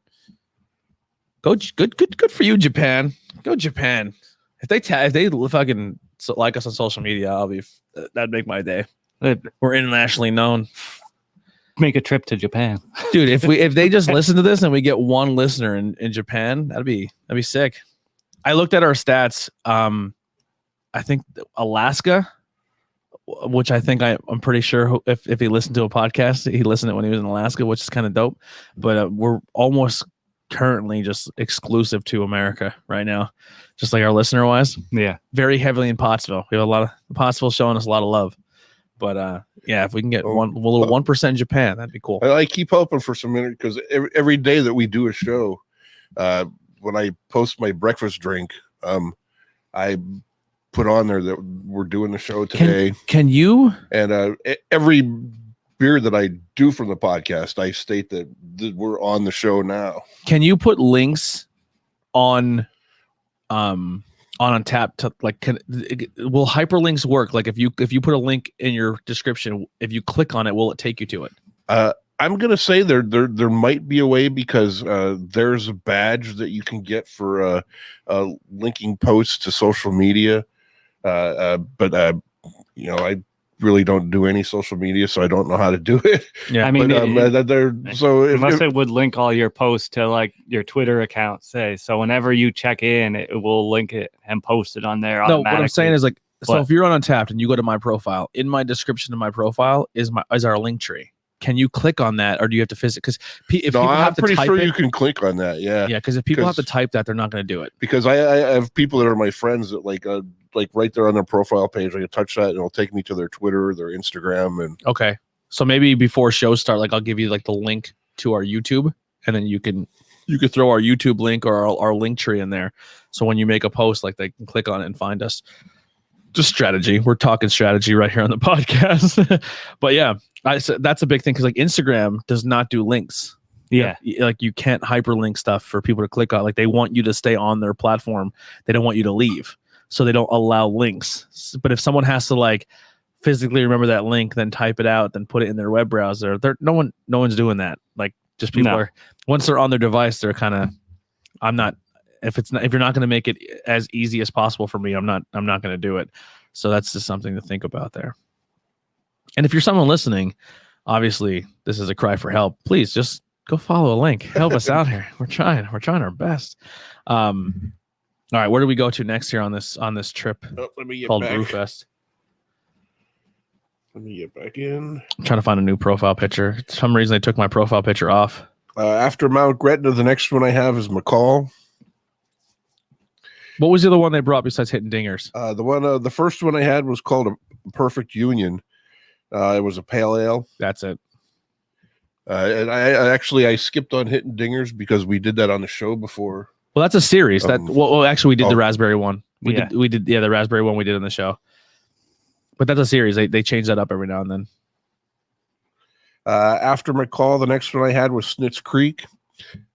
Good for you, Japan. Go Japan. If they fucking like us on social media, that'd make my day. We're internationally known. Make a trip to Japan, dude. If they just listen to this and we get 1 listener in Japan, that'd be sick. I looked at our stats. I think Alaska, which I think I'm pretty sure if he listened to a podcast, he listened to it when he was in Alaska, which is kind of dope. But we're almost currently just exclusive to America right now, just like our listener wise. Yeah, very heavily in Pottsville. We have a lot of Pottsville showing us a lot of love. But yeah, if we can get 1% Japan, that'd be cool. I keep hoping for some minute because every day that we do a show, when I post my breakfast drink, I put on there that we're doing the show today. Can you? And every beer that I do from the podcast, I state that we're on the show now. Can you put links on Tap to like? Will hyperlinks work? Like if you put a link in your description, if you click on it, will it take you to it? I'm gonna say there might be a way because there's a badge that you can get for linking posts to social media. But I really don't do any social media, so I don't know how to do it. Yeah, I mean, unless it would link all your posts to like your Twitter account, say. So whenever you check in, it will link it and post it on there. No, what I'm saying is like, so if you're on Untapped and you go to my profile, in my description of my profile is our link tree. Can you click on that, or do you have to visit? Because I'm pretty sure you can click on that. Yeah, yeah. Because if people have to type that, they're not going to do it. Because I have people that are my friends that like right there on their profile page, I can touch that and it'll take me to their Twitter, their Instagram, and okay. So maybe before shows start, like I'll give you like the link to our YouTube, and then you could throw our YouTube link or our link tree in there. So when you make a post, like they can click on it and find us. Just strategy. We're talking strategy right here on the podcast. But yeah, that's a big thing because like Instagram does not do links. Yeah. Like you can't hyperlink stuff for people to click on. Like they want you to stay on their platform. They don't want you to leave. So they don't allow links. But if someone has to like physically remember that link, then type it out, then put it in their web browser, no one's doing that. Like just people are, once they're on their device, they're kind of, if you're not going to make it as easy as possible for me, I'm not going to do it. So that's just something to think about there. And if you're someone listening, obviously this is a cry for help. Please just go follow a link. Help us out here. We're trying our best. All right, where do we go to next here on this trip Let me get called back. Brewfest? Let me get back in. I'm trying to find a new profile picture. For some reason, they took my profile picture off. After Mount Gretna, the next one I have is McCall. What was the other one they brought besides hitting dingers? The first one I had was called a Perfect Union. It was a pale ale. That's it. And I skipped on hitting dingers because we did that on the show before. Well, that's a series. Actually, we did the raspberry one. We did the raspberry one we did on the show. But that's a series. They change that up every now and then. After McCall, the next one I had was Snitz Creek.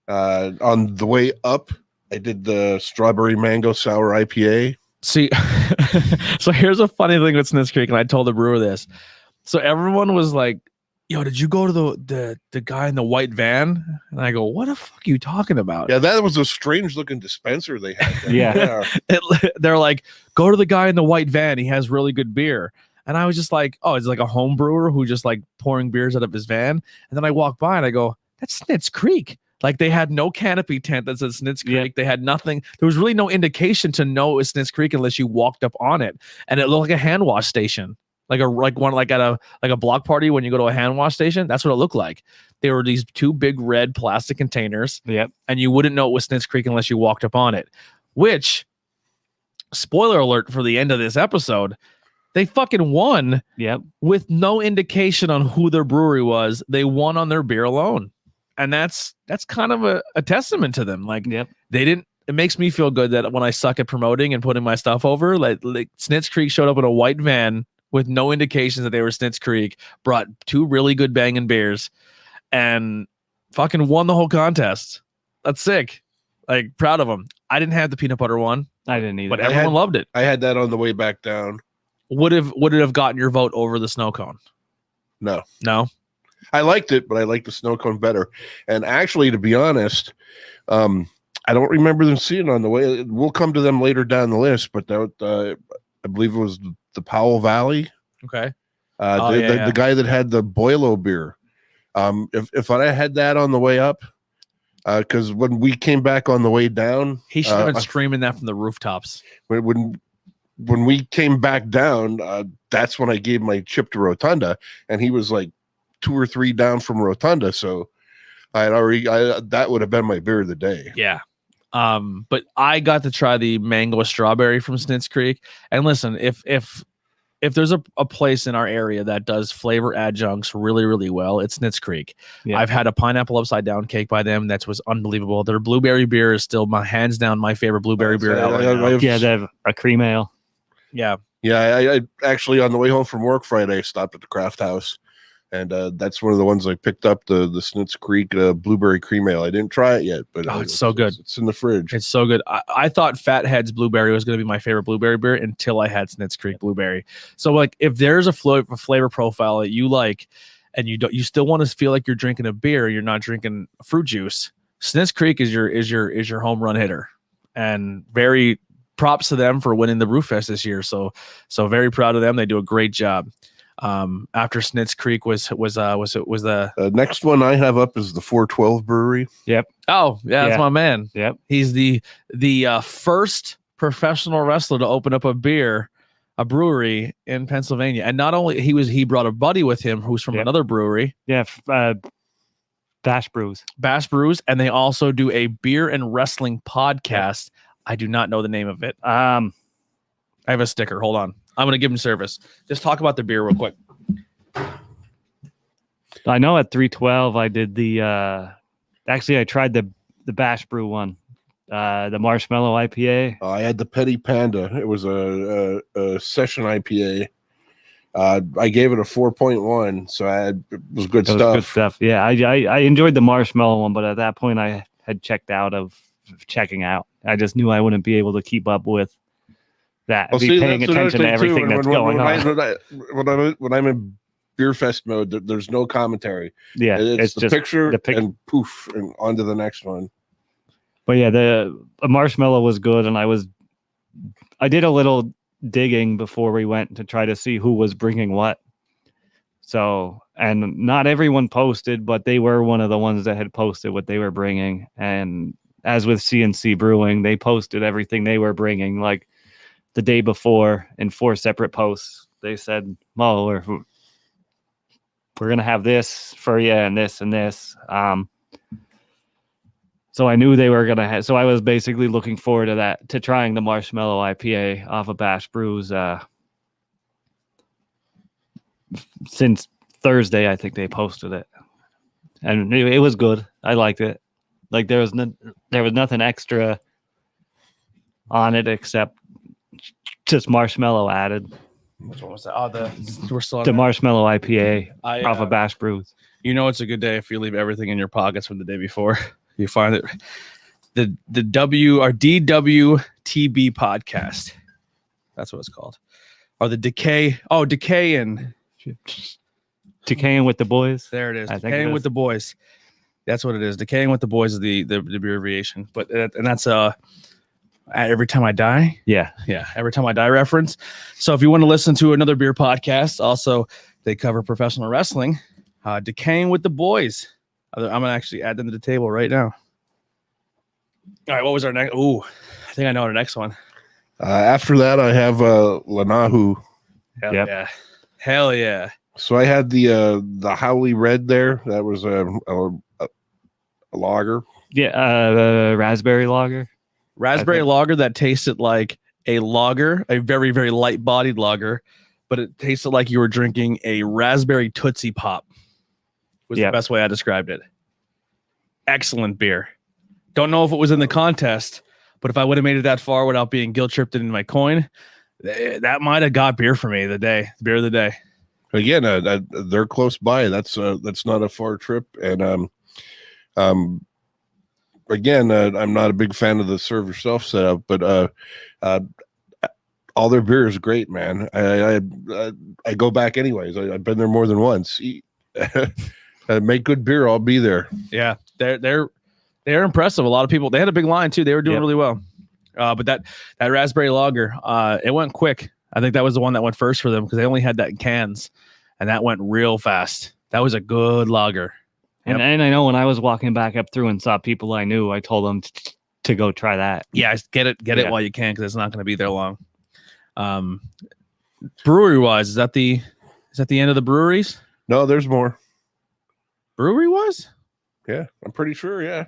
On the way up, I did the strawberry mango sour IPA. See, so here's a funny thing with Snitz Creek, and I told the brewer this. So everyone was like, yo, did you go to the guy in the white van? And I go, what the fuck are you talking about? Yeah, that was a strange looking dispenser they had. Yeah. They're like, go to the guy in the white van. He has really good beer. And I was just like, oh, it's like a home brewer who just like pouring beers out of his van. And then I walk by and I go, that's Snitz Creek. Like they had no canopy tent that said Snitz Creek. Yeah. They had nothing. There was really no indication to know it was Snitz Creek unless you walked up on it. And it looked like a hand wash station. Like a block party when you go to a hand wash station. That's what it looked like. They were these two big red plastic containers. Yep. And you wouldn't know it was Snitz Creek unless you walked up on it. Which, spoiler alert for the end of this episode, they fucking won. Yep. With no indication on who their brewery was. They won on their beer alone. And that's kind of a testament to them. Like they didn't. It makes me feel good that when I suck at promoting and putting my stuff over, like Snitz Creek showed up in a white van with no indications that they were Snitz Creek, brought two really good banging beers, and fucking won the whole contest. That's sick. Like, proud of them. I didn't have the peanut butter one. I didn't either. But everyone loved it. I had that on the way back down. Would it have gotten your vote over the snow cone? No. I liked it, but I liked the snow cone better. And actually, to be honest, I don't remember them seeing it on the way. We'll come to them later down the list, but that I believe it was the Powell Valley. Okay. The guy that had the Boilo beer. If I had that on the way up, because when we came back on the way down, he should have been screaming that from the rooftops. When we came back down, that's when I gave my chip to Rotunda, and he was like 2 or 3 down from Rotunda. So that would have been my beer of the day. Yeah. But I got to try the mango strawberry from Snitz Creek. And listen, if there's a place in our area that does flavor adjuncts really, really well, it's Snitz Creek. Yeah. I've had a pineapple upside down cake by them. That was unbelievable. Their blueberry beer is still hands down my favorite blueberry beer. They have a cream ale. Yeah. Yeah. I actually, on the way home from work Friday, I stopped at the Craft House. And that's one of the ones I picked up, the Snitz Creek blueberry cream ale. I didn't try it yet, but it's so good. It's in the fridge. It's so good. I thought Fathead's blueberry was going to be my favorite blueberry beer until I had Snitz Creek blueberry. So like, if there's a flavor profile that you like, and you still want to feel like you're drinking a beer, you're not drinking fruit juice, Snitz Creek is your home run hitter. And very props to them for winning the Brewfest this year. So very proud of them. They do a great job. After Snitz Creek was the next one I have up is the 412 Brewery. Yep. Oh yeah, that's my man. Yep. He's the first professional wrestler to open up a brewery in Pennsylvania. And not only he brought a buddy with him who's from another brewery. Yeah. Bash Brews, and they also do a beer and wrestling podcast. I do not know the name of it. I have a sticker. Hold on. I'm going to give him service. Just talk about the beer real quick. I know at 312 I did the actually I tried the Bash Brew one, the Marshmallow IPA. I had the Petty Panda. It was a session IPA. I gave it a 4.1, so it was good It was stuff. good stuff. Yeah, I enjoyed the Marshmallow one, but at that point I had checked out of checking out. I just knew I wouldn't be able to keep up with that. Well, Be see, paying that's another attention to thing, too. everything that's going on. When I'm in beer fest mode, there's no commentary. Yeah, It's the just picture the pic- and poof, and on to the next one. But yeah, the Marshmallow was good, and I did a little digging before we went to try to see who was bringing what. So, and not everyone posted, but they were one of the ones that had posted what they were bringing. And as with CNC Brewing, they posted everything they were bringing like the day before in 4 separate posts. They said, "Oh, we're gonna have this for you and this and this." So I knew they were gonna have. So I was basically looking forward to that, to trying the Marshmallow IPA off of Bash Brews. Since Thursday, I think they posted it, and it was good. I liked it. Like there was nothing extra on it except just marshmallow added. Which one was that? Oh, we're still on The that. Marshmallow IPA off I of Bash Brews. You know, it's a good day if you leave everything in your pockets from the day before. You find it. The DWTB podcast. That's what it's called. Or the Decay. Oh, Decay and Decaying with the Boys. there it is. I think Decaying it with is. the Boys. That's what it is. Decaying with the Boys is the abbreviation. But and that's Every Time I Die. Yeah. Every Time I Die reference. So if you want to listen to another beer podcast, also they cover professional wrestling. Decaying with the Boys. I'm gonna actually add them to the table right now. All right, what was our next? Ooh, I think I know our next one. After that, I have Lanahu. Hell Yep. yeah, hell yeah. So I had the Howley Red there. That was a lager. Yeah. Raspberry lager. Raspberry think. lager that tasted like a lager, a very very light bodied lager, but it tasted like you were drinking a raspberry Tootsie Pop. Was the best way I described it. Excellent beer. Don't know if it was in the contest, but if I would have made it that far without being guilt tripped in my coin, that might have got beer for me the beer of the day. Again, they're close by. That's not a far trip. And again, I'm not a big fan of the serve yourself setup, but all their beer is great, man. I go back anyways. I've been there more than once. Make good beer, I'll be there. Yeah, they're impressive. A lot of people. They had a big line too. They were doing really well. But that raspberry lager, it went quick. I think that was the one that went first for them because they only had that in cans, and that went real fast. That was a good lager. And I know when I was walking back up through and saw people I knew, I told them to go try that. Yeah, get it while you can because it's not going to be there long. Brewery wise, is that the end of the breweries? No, there's more. Brewery wise? Yeah, I'm pretty sure. Yeah.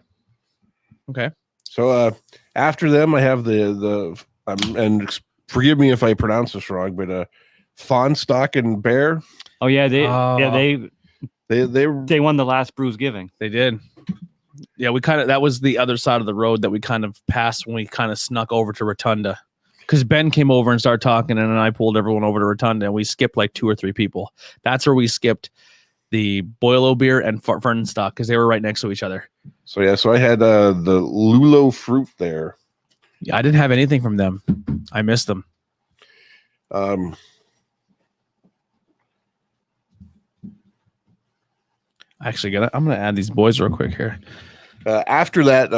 Okay. So after them, I have and forgive me if I pronounce this wrong, but Fawnstock and Bear. Oh yeah, they won the last Brews Giving. They did. Yeah, that was the other side of the road that we kind of passed when we kind of snuck over to Rotunda. Because Ben came over and started talking, and then I pulled everyone over to Rotunda, and we skipped like 2 or 3 people. That's where we skipped the Boilo beer and Fernstock because they were right next to each other. So yeah, so I had the Lulo fruit there. Yeah, I didn't have anything from them. I missed them. Actually, I'm gonna add these boys real quick here. After that,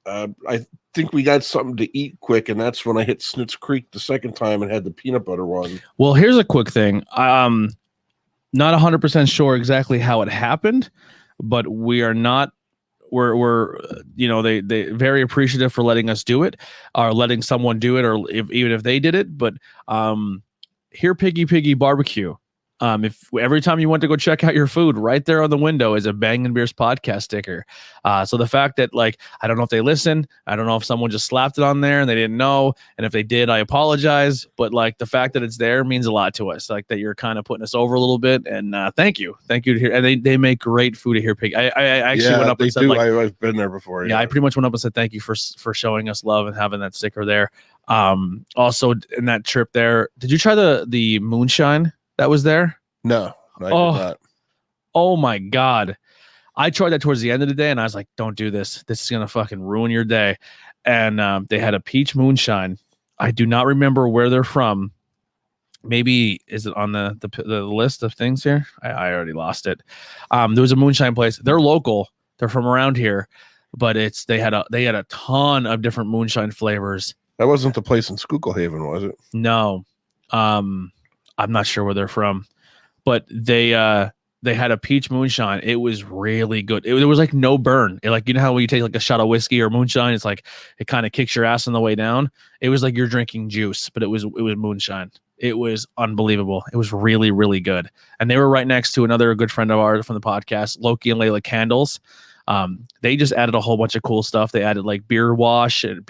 I think we got something to eat quick, and that's when I hit Snitz Creek the second time and had the peanut butter one. Well, here's a quick thing. Not 100% sure exactly how it happened, but we're they very appreciative for letting us do it or letting someone do it, or even if they did it. But here, Piggy Barbecue, If every time you went to go check out your food, right there on the window is a Bangin Beers podcast sticker. So the fact that, like, I don't know if they listen, I don't know if someone just slapped it on there and they didn't know, and if they did, I apologize. But like the fact that it's there means a lot to us. Like that you're kind of putting us over a little bit, and thank you to here. And they make great food at Here Pig. I actually went up and said, like, I've been there before. yeah, I pretty much went up and said thank you for showing us love and having that sticker there. Also in that trip there, did you try the moonshine that was there? No, I did not. Oh my God. I tried that towards the end of the day and I was like, don't do this. This is going to fucking ruin your day. And they had a peach moonshine. I do not remember where they're from. Maybe is it on the list of things here? I already lost it. There was a moonshine place. They're local. They're from around here, but they had a ton of different moonshine flavors. That wasn't the place in Schuylkill Haven, was it? No. I'm not sure where they're from. But they had a peach moonshine. It was really good. There was like no burn. Like, you know how when you take like a shot of whiskey or moonshine, it's like it kind of kicks your ass on the way down. It was like you're drinking juice, but it was moonshine. It was unbelievable. It was really, really good. And they were right next to another good friend of ours from the podcast, Loki and Layla Candles. They just added a whole bunch of cool stuff. They added like beard wash and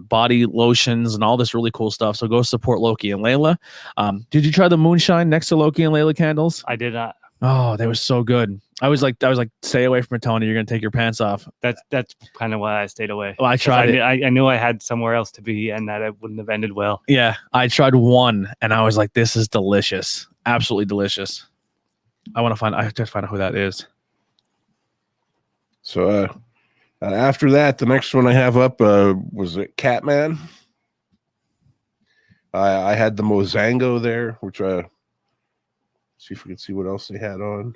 body lotions and all this really cool stuff. So go support Loki and Layla. Did you try the moonshine next to Loki and Layla Candles? I did not. Oh, they were so good. I was like, stay away from it, Tony. You're gonna take your pants off. That's kind of why I stayed away. Well, I tried it. I knew I had somewhere else to be, and that it wouldn't have ended well. Yeah, I tried one, and I was like, this is delicious, absolutely delicious. I have to find out who that is. So after that, the next one I have up was it Catman. I had the Mozango there, which see if we can see what else they had on.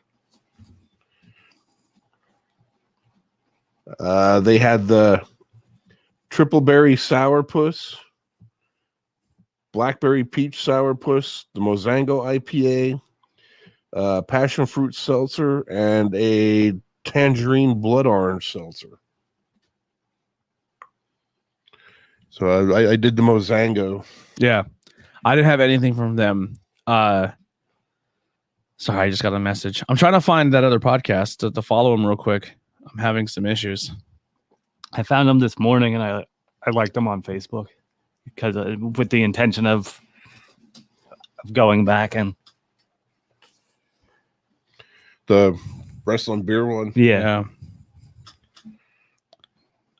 They had the Triple Berry Sourpuss, Blackberry Peach Sourpuss, the Mozango IPA, Passion Fruit Seltzer, and a Tangerine Blood Orange Seltzer. So I did the Mozango. Yeah, I didn't have anything from them. Sorry, I just got a message. I'm trying to find that other podcast to follow them real quick. I'm having some issues. I found them this morning, and I liked them on Facebook because with the intention of going back and the wrestling beer one. Yeah.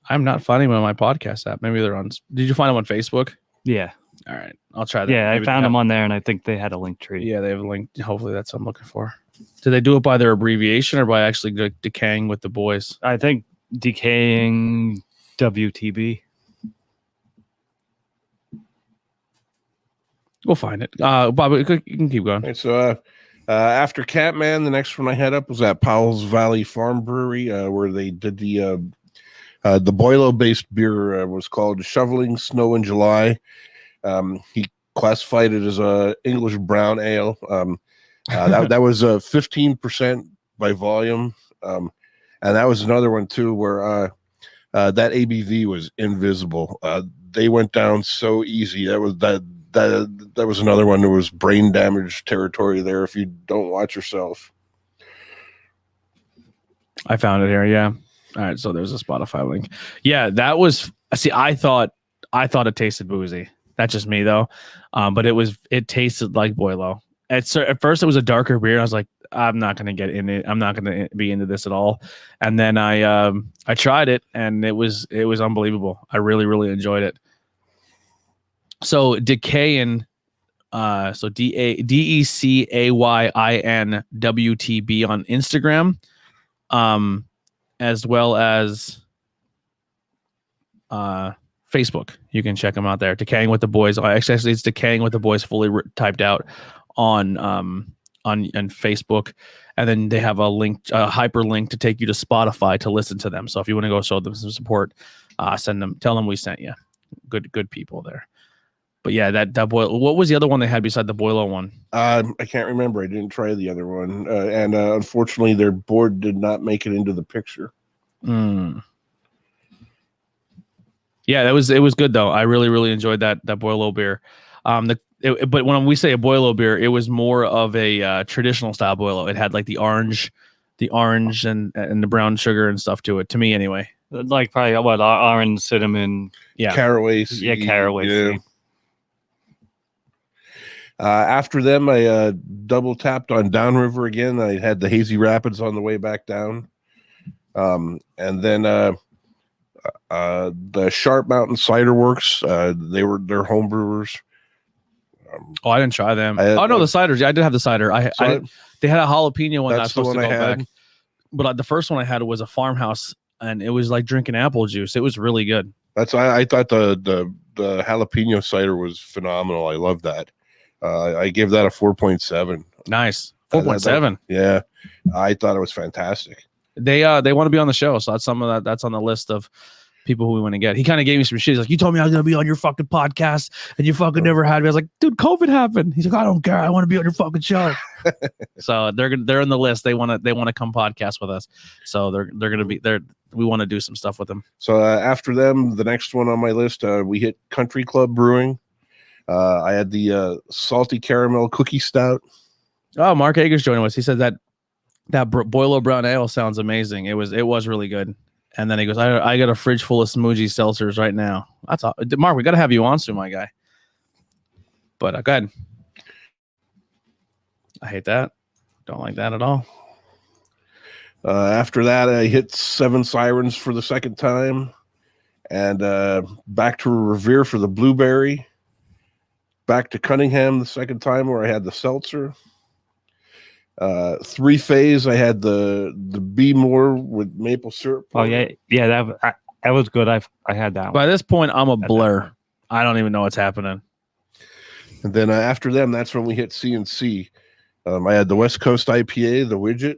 I'm not finding them on my podcast app. Maybe they're on. Did you find them on Facebook? Yeah. All right, I'll try that. Yeah, Maybe I found them on there, and I think they had a link tree. Yeah, they have a link. Hopefully, that's what I'm looking for. Did they do it by their abbreviation or by actually decaying with the boys? I think decaying WTB. We'll find it. Bob, you can keep going. Right, so after Catman, the next one I had up was at Powell's Valley Farm Brewery, where they did the Boilo-based beer was called Shoveling Snow in July. He classified it as a English brown ale. That was 15% by volume, and that was another one too where that ABV was invisible. They went down so easy. That was another one that was brain damage territory there if you don't watch yourself. I found it here. Yeah. All right. So there's a Spotify link. Yeah, that was. See, I thought it tasted boozy. That's just me though. But it tasted like Boilo. At first it was a darker beer. I was like, I'm not going to get in it. I'm not going to be into this at all. And then I tried it and it was unbelievable. I really, really enjoyed it. So Decayin, so DECAYINWTB on Instagram, as well as Facebook. You can check them out there. Decaying with the Boys. Actually, it's Decaying with the Boys fully typed out on Facebook, and then they have a link, a hyperlink to take you to Spotify to listen to them. So if you want to go show them some support, tell them we sent you. Good people there. But yeah, that Boilo. What was the other one they had beside the Boilo one? I can't remember. I didn't try the other one, and unfortunately, their board did not make it into the picture. Yeah, it was good though. I really, really enjoyed that Boilo beer. but when we say a boilo beer, it was more of a traditional style boilo. It had like the orange and the brown sugar and stuff to it. To me, anyway. Like probably what orange, cinnamon, Yeah, caraway yeah, seed, caraway yeah. seed. After them, I double tapped on Downriver again. I had the Hazy Rapids on the way back down. And then the Sharp Mountain Cider Works, they're home brewers. I didn't try them. the ciders. Yeah, I did have the cider. I did, they had a jalapeno one. That's the one I had. Back. But the first one I had was a farmhouse, and it was like drinking apple juice. It was really good. I thought the jalapeno cider was phenomenal. I love that. I gave that a 4.7. Nice. 4.7. Yeah. I thought it was fantastic. They want to be on the show, so that's that's on the list of people who we want to get. He kind of gave me some shit. He's like, you told me I was gonna be on your fucking podcast and you fucking never had me. I was like, dude, COVID happened. He's like, I don't care. I want to be on your fucking show. So they're in the list. They want to come podcast with us. So they're gonna be there. We want to do some stuff with them. So after them, the next one on my list, we hit Country Club Brewing. I had the salty caramel cookie stout. Oh, Mark Ager's joining us. He said that boilo brown ale sounds amazing. It was really good. And then he goes, I got a fridge full of smoothie seltzers right now. That's all. Mark, we got to have you on soon, my guy. But go ahead. I hate that. Don't like that at all. After that, I hit Seven Sirens for the second time. And back to Revere for the blueberry. Back to Cunningham the second time where I had the seltzer. Three Phase, I had the Be More with maple syrup. Oh yeah, that was good. I had that one. By this point, I'm a blur. I don't even know what's happening. And then after them, that's when we hit C&C. I had the West Coast IPA, the Widget.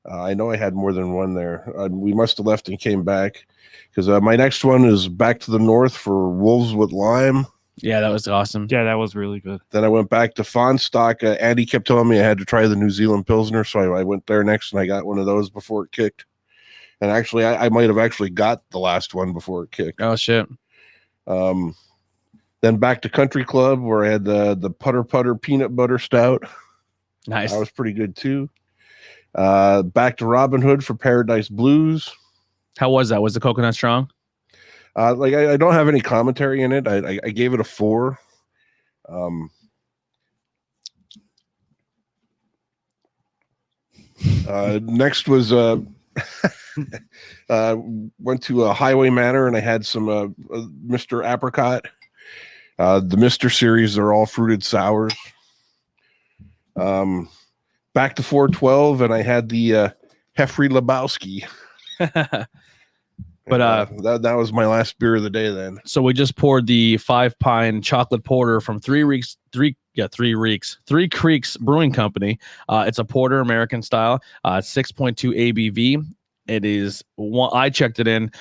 I know I had more than one there. We must have left and came back because my next one is back to the north for Wolves with Lime. Yeah, that was awesome. Yeah, that was really good. Then I went back to Fonstock. Andy kept telling me I had to try the New Zealand Pilsner, so I went there next and I got one of those before it kicked. And actually, I might have actually got the last one before it kicked. Oh, shit. Then back to Country Club where I had the Putter Peanut Butter Stout. Nice. That was pretty good too. Back to Robin Hood for Paradise Blues. How was that? Was the coconut strong? I don't have any commentary in it. I gave it a 4. Next was went to a Highway Manor and I had some Mr. Apricot. The Mr. series are all fruited sours. Back to 412 and I had the Heffrey Lebowski. But that was my last beer of the day then. So we just poured the 5 Pine chocolate porter from Three Creeks Brewing Company. It's a porter, American style. 6.2 ABV. It is one. I checked it in.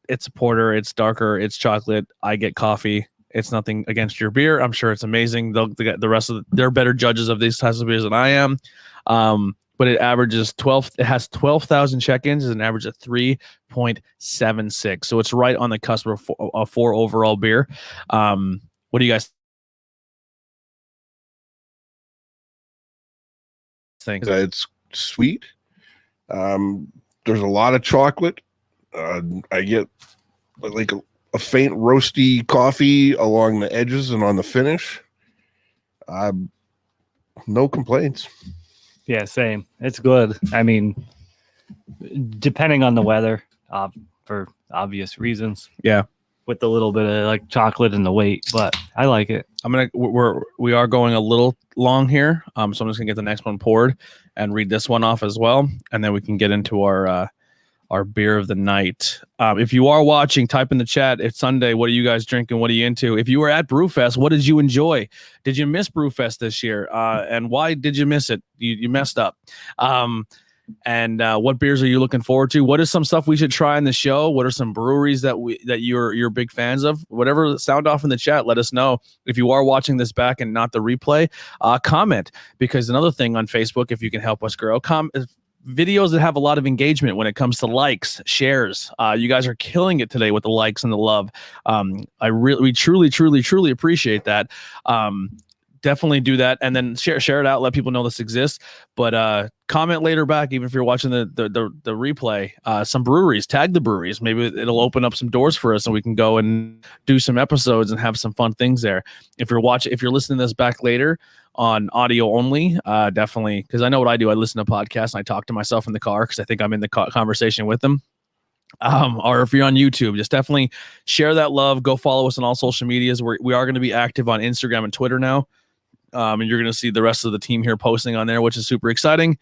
It's a porter. It's darker. It's chocolate. I get coffee. It's nothing against your beer. I'm sure it's amazing. The rest of they're better judges of these types of beers than I am. But it averages 12. It has 12,000 check-ins. It's an average of 3.76. So it's right on the cusp of a 4 overall beer. What do you guys think? It's sweet. There's a lot of chocolate. I get like a faint roasty coffee along the edges and on the finish. No complaints. Yeah, same. It's good. I mean, depending on the weather, for obvious reasons. Yeah, with a little bit of like chocolate and the weight, but I like it. We are going a little long here, so I'm just gonna get the next one poured and read this one off as well, and then we can get into our beer of the night. If you are watching, type in the chat. It's Sunday. What are you guys drinking? What are you into? If you were at Brewfest, what did you enjoy? Did you miss Brewfest this year? And why did you miss it? You messed up. And what beers are you looking forward to? What is some stuff we should try in the show? What are some breweries that you're big fans of? Whatever, sound off in the chat. Let us know. If you are watching this back and not the replay, comment. Because another thing on Facebook, if you can help us grow, videos that have a lot of engagement when it comes to likes, shares. You guys are killing it today with the likes and the love. We truly appreciate that. Definitely do that, and then share it out. Let people know this exists. But comment later back, even if you're watching the replay. Some breweries, tag the breweries. Maybe it'll open up some doors for us, and we can go and do some episodes and have some fun things there. If you're listening to this back later on audio only, definitely, because I know what I do. I listen to podcasts and I talk to myself in the car because I think I'm in the conversation with them. Or if you're on YouTube, just definitely share that love. Go follow us on all social medias. We are going to be active on Instagram and Twitter now. And you're going to see the rest of the team here posting on there, which is super exciting.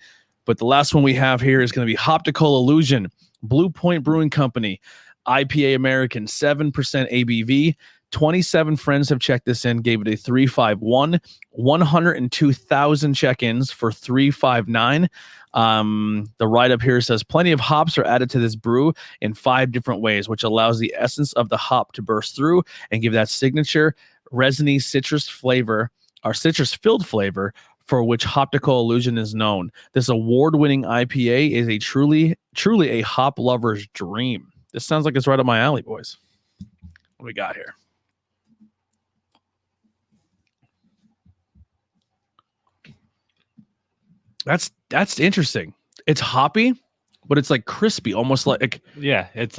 But the last one we have here is going to be Optical Illusion, Blue Point Brewing Company, IPA American, 7% ABV. 27 friends have checked this in, gave it a 3.51, 102,000 check-ins for 3.59. The write-up here says plenty of hops are added to this brew in 5 different ways, which allows the essence of the hop to burst through and give that signature resiny citrus flavor or citrus-filled flavor for which Optical Illusion is known. This award-winning IPA is a truly a hop lover's dream. This sounds like it's right up my alley, boys. What do we got here? That's interesting. It's hoppy, but it's like crispy, almost like it's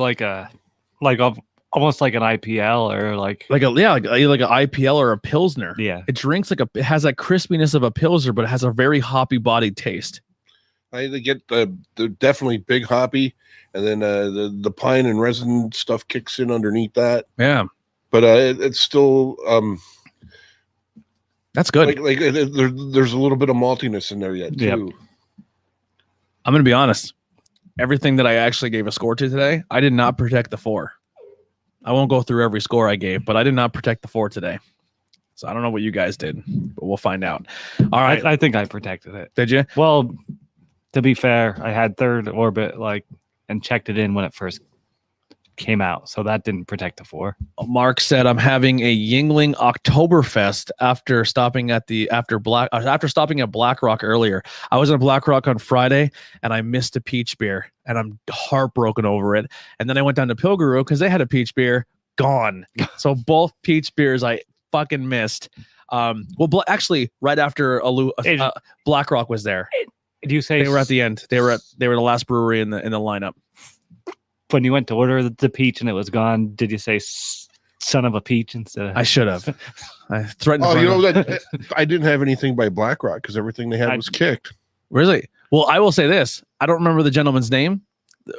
almost like an IPL or like an IPL or a Pilsner. Yeah. It drinks it has that crispiness of a Pilsner, but it has a very hoppy bodied taste. I get the definitely big hoppy, and then the pine and resin stuff kicks in underneath that. Yeah, but it's still that's good. There's a little bit of maltiness in there yet too. Yep. I'm gonna be honest. Everything that I actually gave a score to today, I did not protect the 4. I won't go through every score I gave, but I did not protect the 4 today. So I don't know what you guys did, but we'll find out. All right. I think I protected it. Did you? Well, to be fair, I had third orbit and checked it in when it first came out, so that didn't protect the 4. Mark said, "I'm having a Yingling Oktoberfest after stopping at Black Rock earlier. I was at Black Rock on Friday and I missed a peach beer, and I'm heartbroken over it. And then I went down to Pilgrim because they had a peach beer, gone. So both peach beers I fucking missed. Actually, right after Black Rock was there. Did you say they were at the end? They were the last brewery in the lineup." When you went to order the peach and it was gone, did you say "son of a peach" instead of? I should have. I threatened. I didn't have anything by BlackRock because everything they had was kicked. Really? Well, I will say this: I don't remember the gentleman's name,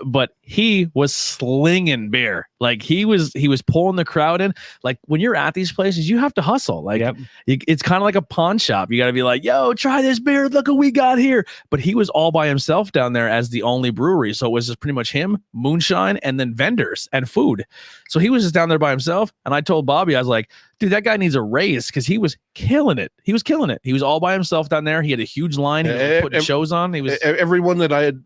but he was slinging beer. Like he was pulling the crowd in. Like when you're at these places, you have to hustle. Like it's kind of like a pawn shop. You got to be like, "Yo, try this beer. Look what we got here." But he was all by himself down there as the only brewery. So it was just pretty much him, moonshine, and then vendors and food. So he was just down there by himself. And I told Bobby, I was like, "Dude, that guy needs a raise because he was killing it. He was killing it. He was all by himself down there. He had a huge line. He was putting shows on. He was everyone that I had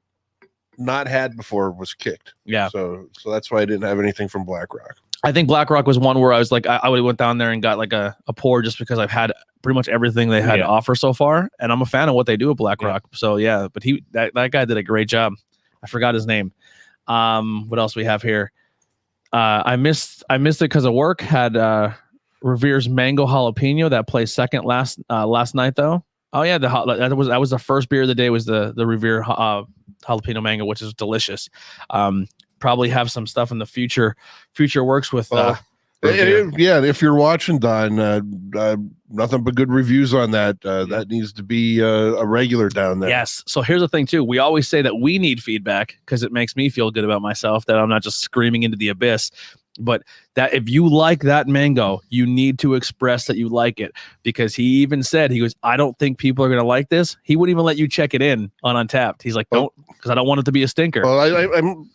not had before was kicked. Yeah. So that's why I didn't have anything from BlackRock. I think BlackRock was one where I was like, I would have went down there and got like a pour just because I've had pretty much everything they had to offer so far, and I'm a fan of what they do at BlackRock. Yeah. So yeah, but that guy did a great job. I forgot his name. What else we have here? I missed it because of work. Had Revere's mango jalapeno that placed second last night though. Oh yeah, that was the first beer of the day. Was the Revere jalapeno mango, which is delicious. Probably have some stuff in the future works with. If you're watching, Don, nothing but good reviews on that. That needs to be a regular down there. Yes. So here's the thing too. We always say that we need feedback because it makes me feel good about myself that I'm not just screaming into the abyss. But that if you like that mango, you need to express that you like it, because he even said, he goes, "I don't think people are going to like this." He wouldn't even let you check it in on Untapped. He's like, "Don't," because I don't want it to be a stinker. Well,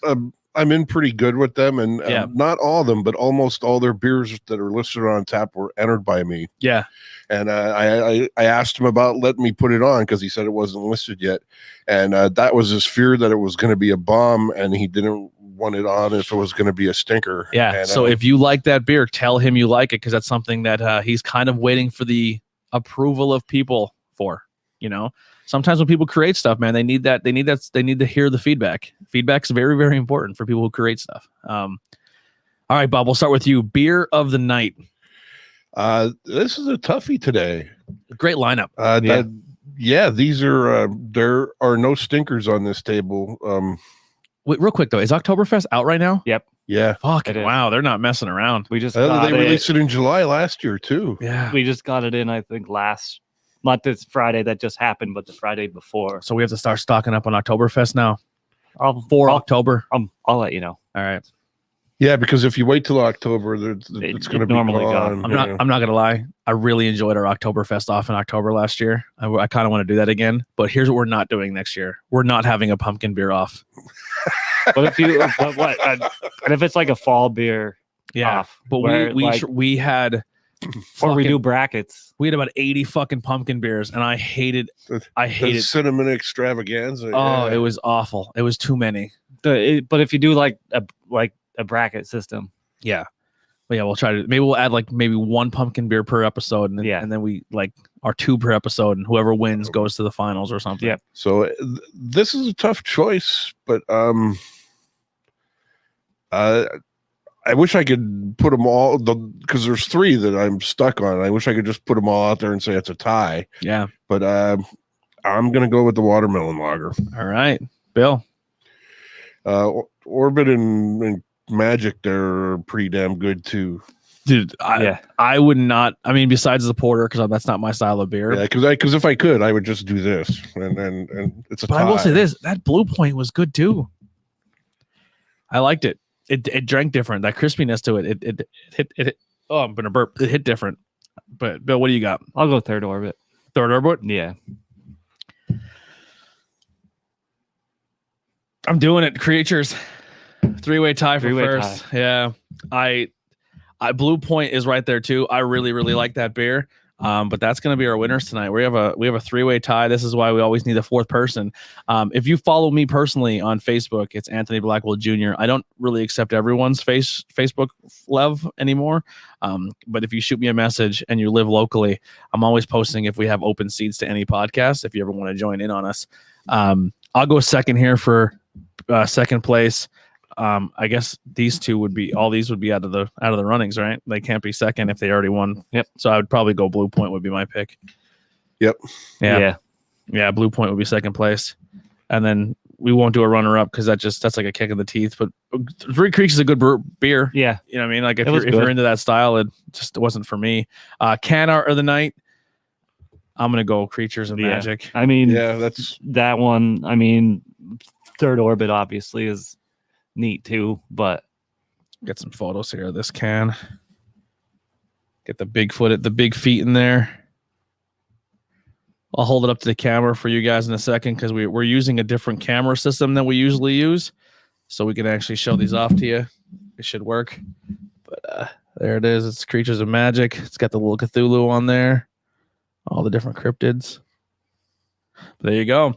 I'm in pretty good with them, and not all of them, but almost all their beers that are listed on tap were entered by me. Yeah. And I asked him about letting me put it on because he said it wasn't listed yet. And that was his fear that it was going to be a bomb, and he didn't want it on if it was going to be a stinker. Yeah. And, so if you like that beer, tell him you like it, because that's something that he's kind of waiting for the approval of people for. You know, sometimes when people create stuff, man, they need that. They need to hear the feedback. Feedback's very, very important for people who create stuff. All right, Bob, we'll start with you. Beer of the night. This is a toughie today. Great lineup. These are there are no stinkers on this table. Wait, real quick though, is Oktoberfest out right now? Yep. Yeah. Fucking It is. wow, they're not messing around. We just They got released it in July last year too. Yeah. We just got it in, I think, not this Friday that just happened, but the Friday before. So we have to start stocking up on Oktoberfest now I'll October. I'll let you know. All right. Yeah, because if you wait till October, it's going to be normally gone. gone. I'm not gonna lie. I really enjoyed our Oktoberfest off in October last year. I kind of want to do that again. But here's what we're not doing next year. We're not having a pumpkin beer off. But if you and if it's like a fall beer off, But where, we had or we do brackets. we had about 80 fucking pumpkin beers, and I hated The cinnamon extravaganza. Oh, yeah. it was awful. It was too many. But if you do like a bracket system, Yeah. But yeah, we'll try to. Maybe we'll add like maybe one pumpkin beer per episode, and then, Yeah. and then we like our 2 per episode, and whoever wins goes to the finals or something. Yep. So this is a tough choice, but I wish I could put them all because there's 3 that I'm stuck on. I wish I could just put them all out there and say it's a tie. Yeah. But I'm gonna go with the watermelon lager. All right, Bill. Orbit and Magic, they're pretty damn good too. Dude, I would not. I mean, besides the porter, because that's not my style of beer. Yeah, because if I could, I would just do this, and it's a But tie. I will say this: that Blue Point was good too. I liked it. It drank different. That crispiness to it. It hit. Oh, I'm gonna burp. It hit different. But Bill, what do you got? I'll go third orbit. Third orbit. Yeah. I'm doing it. Creatures. 3-way tie for Three-way first. Yeah. I Blue Point is right there too. I really, really like that beer. But that's going to be our winners tonight. We have a 3-way tie. This is why we always need a 4th person. If you follow me personally on Facebook, it's Anthony Blackwell Jr. I don't really accept everyone's Facebook love anymore. But if you shoot me a message and you live locally, I'm always posting if we have open seats to any podcast. If you ever want to join in on us, I'll go second here for second place. I guess these 2 would be out of the runnings, right? They can't be second if they already won. Yep. So I would probably go Blue Point would be my pick. Yep. Yeah. Blue Point would be second place, and then we won't do a runner up because that's like a kick in the teeth. But Three Creeks is a good beer. Yeah. You know what I mean? Like if It you're into that style, it just wasn't for me. Can art of the night. I'm gonna go Creatures and Magic. I mean, Yeah, that's that one. I mean, third orbit obviously is neat too, but Get some photos here of this can. Get the big feet in there. I'll hold it up to the camera for you guys in a second because we're using a different camera system than we usually use. So we can actually show these off to you. It should work. But there it is. It's Creatures of Magic. It's got the little Cthulhu on there. All the different cryptids. There you go.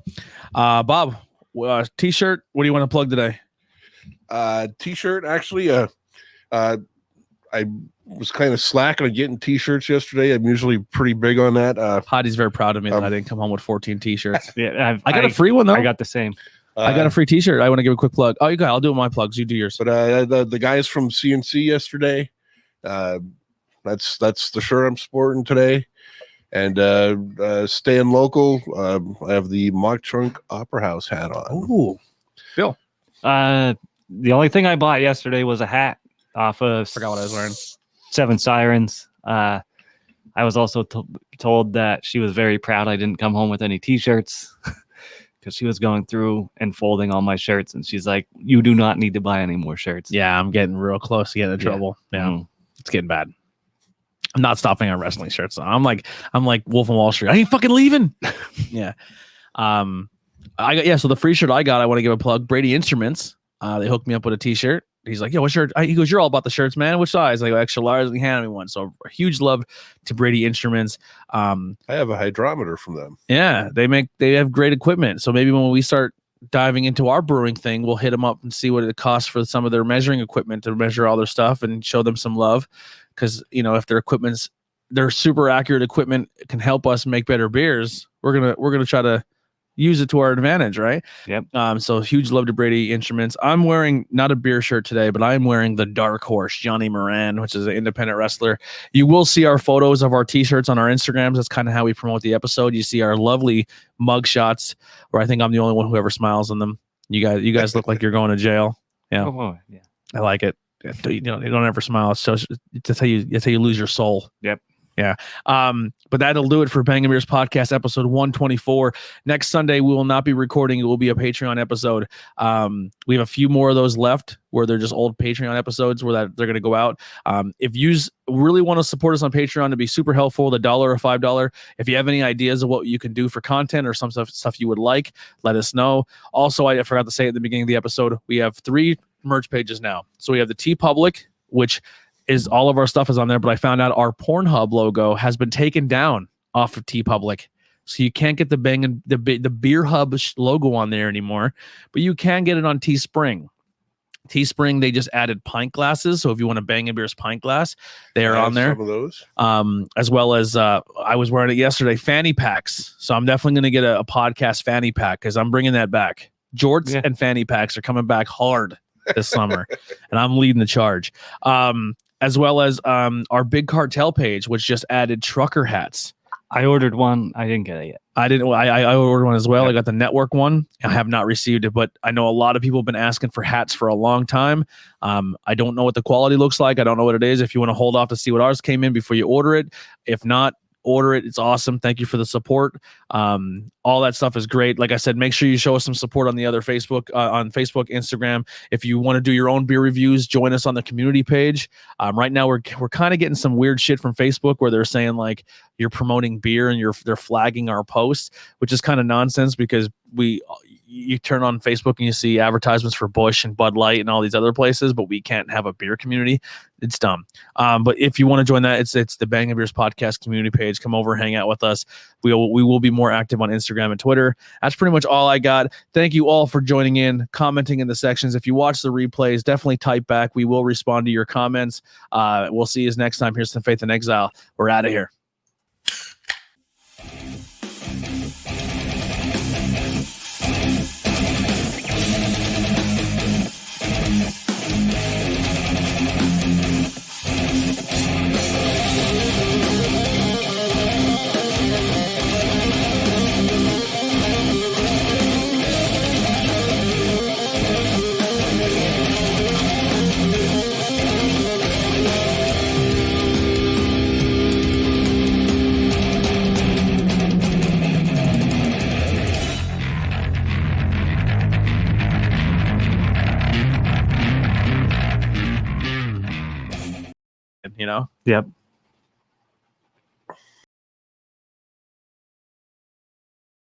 Bob, t-shirt. What do you want to plug today? T-shirt. Actually, I was kind of slacking on getting t-shirts yesterday. I'm usually pretty big on that. Hottie's very proud of me that I didn't come home with 14 t-shirts. yeah, I got a free one though. I got the same. I got a free t-shirt. I want to give a quick plug. Oh, you got. I'll do my plugs. You do yours. But the guys from CNC yesterday, that's the shirt I'm sporting today. And staying local, I have the Mock Trunk Opera House hat on. Ooh, Bill. The only thing I bought yesterday was a hat off of Forgot what I was wearing. Seven Sirens. I was also told that she was very proud I didn't come home with any t-shirts because she was going through and folding all my shirts, and she's like, "You do not need to buy any more shirts." Yeah, I'm getting real close to getting in trouble. Yeah, It's getting bad. I'm not stopping on wrestling shirts. I'm like Wolf of Wall Street. I ain't fucking leaving. Yeah. So the free shirt I got, I want to give a plug. Brady Instruments. They hooked me up with a t-shirt. He's like, "Yo, what shirt?" He goes, "You're all about the shirts, man. Which size?" I go, "Extra large." And he handed me one. So a huge love to Brady Instruments. I have a hydrometer from them. Yeah, they have great equipment. So maybe when we start diving into our brewing thing, we'll hit them up and see what it costs for some of their measuring equipment to measure all their stuff and show them some love. Because if their super accurate equipment can help us make better beers, we're gonna try to use it to our advantage, right? Yep. So huge love to Brady Instruments. I'm wearing not a beer shirt today, but I'm wearing the Dark Horse Johnny Moran, which is an independent wrestler. You will see our photos of our t-shirts on our Instagrams. That's kind of how we promote the episode. You see our lovely mug shots, where I think I'm the only one who ever smiles in them. You guys look like you're going to jail. Yeah, Yeah. I like it. You know, they don't ever smile. It's so that's how you lose your soul. Yep. Yeah. But that'll do it for Bangin Beers Podcast episode 124. Next Sunday, we will not be recording. It will be a Patreon episode. We have a few more of those left where they're just old Patreon episodes where they're going to go out. If you really want to support us on Patreon, to be super helpful, the $1 or $5. If you have any ideas of what you can do for content or some stuff you would like, let us know. Also, I forgot to say at the beginning of the episode, we have 3 merch pages now. So we have the TeePublic, which is all of our stuff is on there, but I found out our Pornhub logo has been taken down off of TeePublic. So you can't get the Beer Hub logo on there anymore, but you can get it on Teespring. Teespring, they just added pint glasses. So if you want a Bangin Beers pint glass, they are on there. Some of those. As well as I was wearing it yesterday, fanny packs. So I'm definitely going to get a podcast fanny pack because I'm bringing that back. Jorts and fanny packs are coming back hard this summer, and I'm leading the charge. As well as our Big Cartel page, which just added trucker hats. I ordered one. I didn't get it yet. I ordered one as well. I got the network one. I have not received it, but I know a lot of people have been asking for hats for a long time. I don't know what the quality looks like. I don't know what it is. If you want to hold off to see what ours came in before you order it. If not, order it. It's awesome. Thank you for the support. All that stuff is great. Like I said, make sure you show us some support on the other Facebook, Instagram. If you want to do your own beer reviews, join us on the community page. Right now, we're kind of getting some weird shit from Facebook where they're saying like you're promoting beer and they're flagging our posts, which is kind of nonsense because you turn on Facebook and you see advertisements for Busch and Bud Light and all these other places, but we can't have a beer community. It's dumb. But if you want to join that, it's the Bangin Beers Podcast community page. Come over, hang out with us. We will be more active on Instagram and Twitter. That's pretty much all I got. Thank you all for joining in, commenting in the sections. If you watch the replays, definitely type back. We will respond to your comments. We'll see you next time. Here's some Faith in Exile. We're out of here. You know? Yep.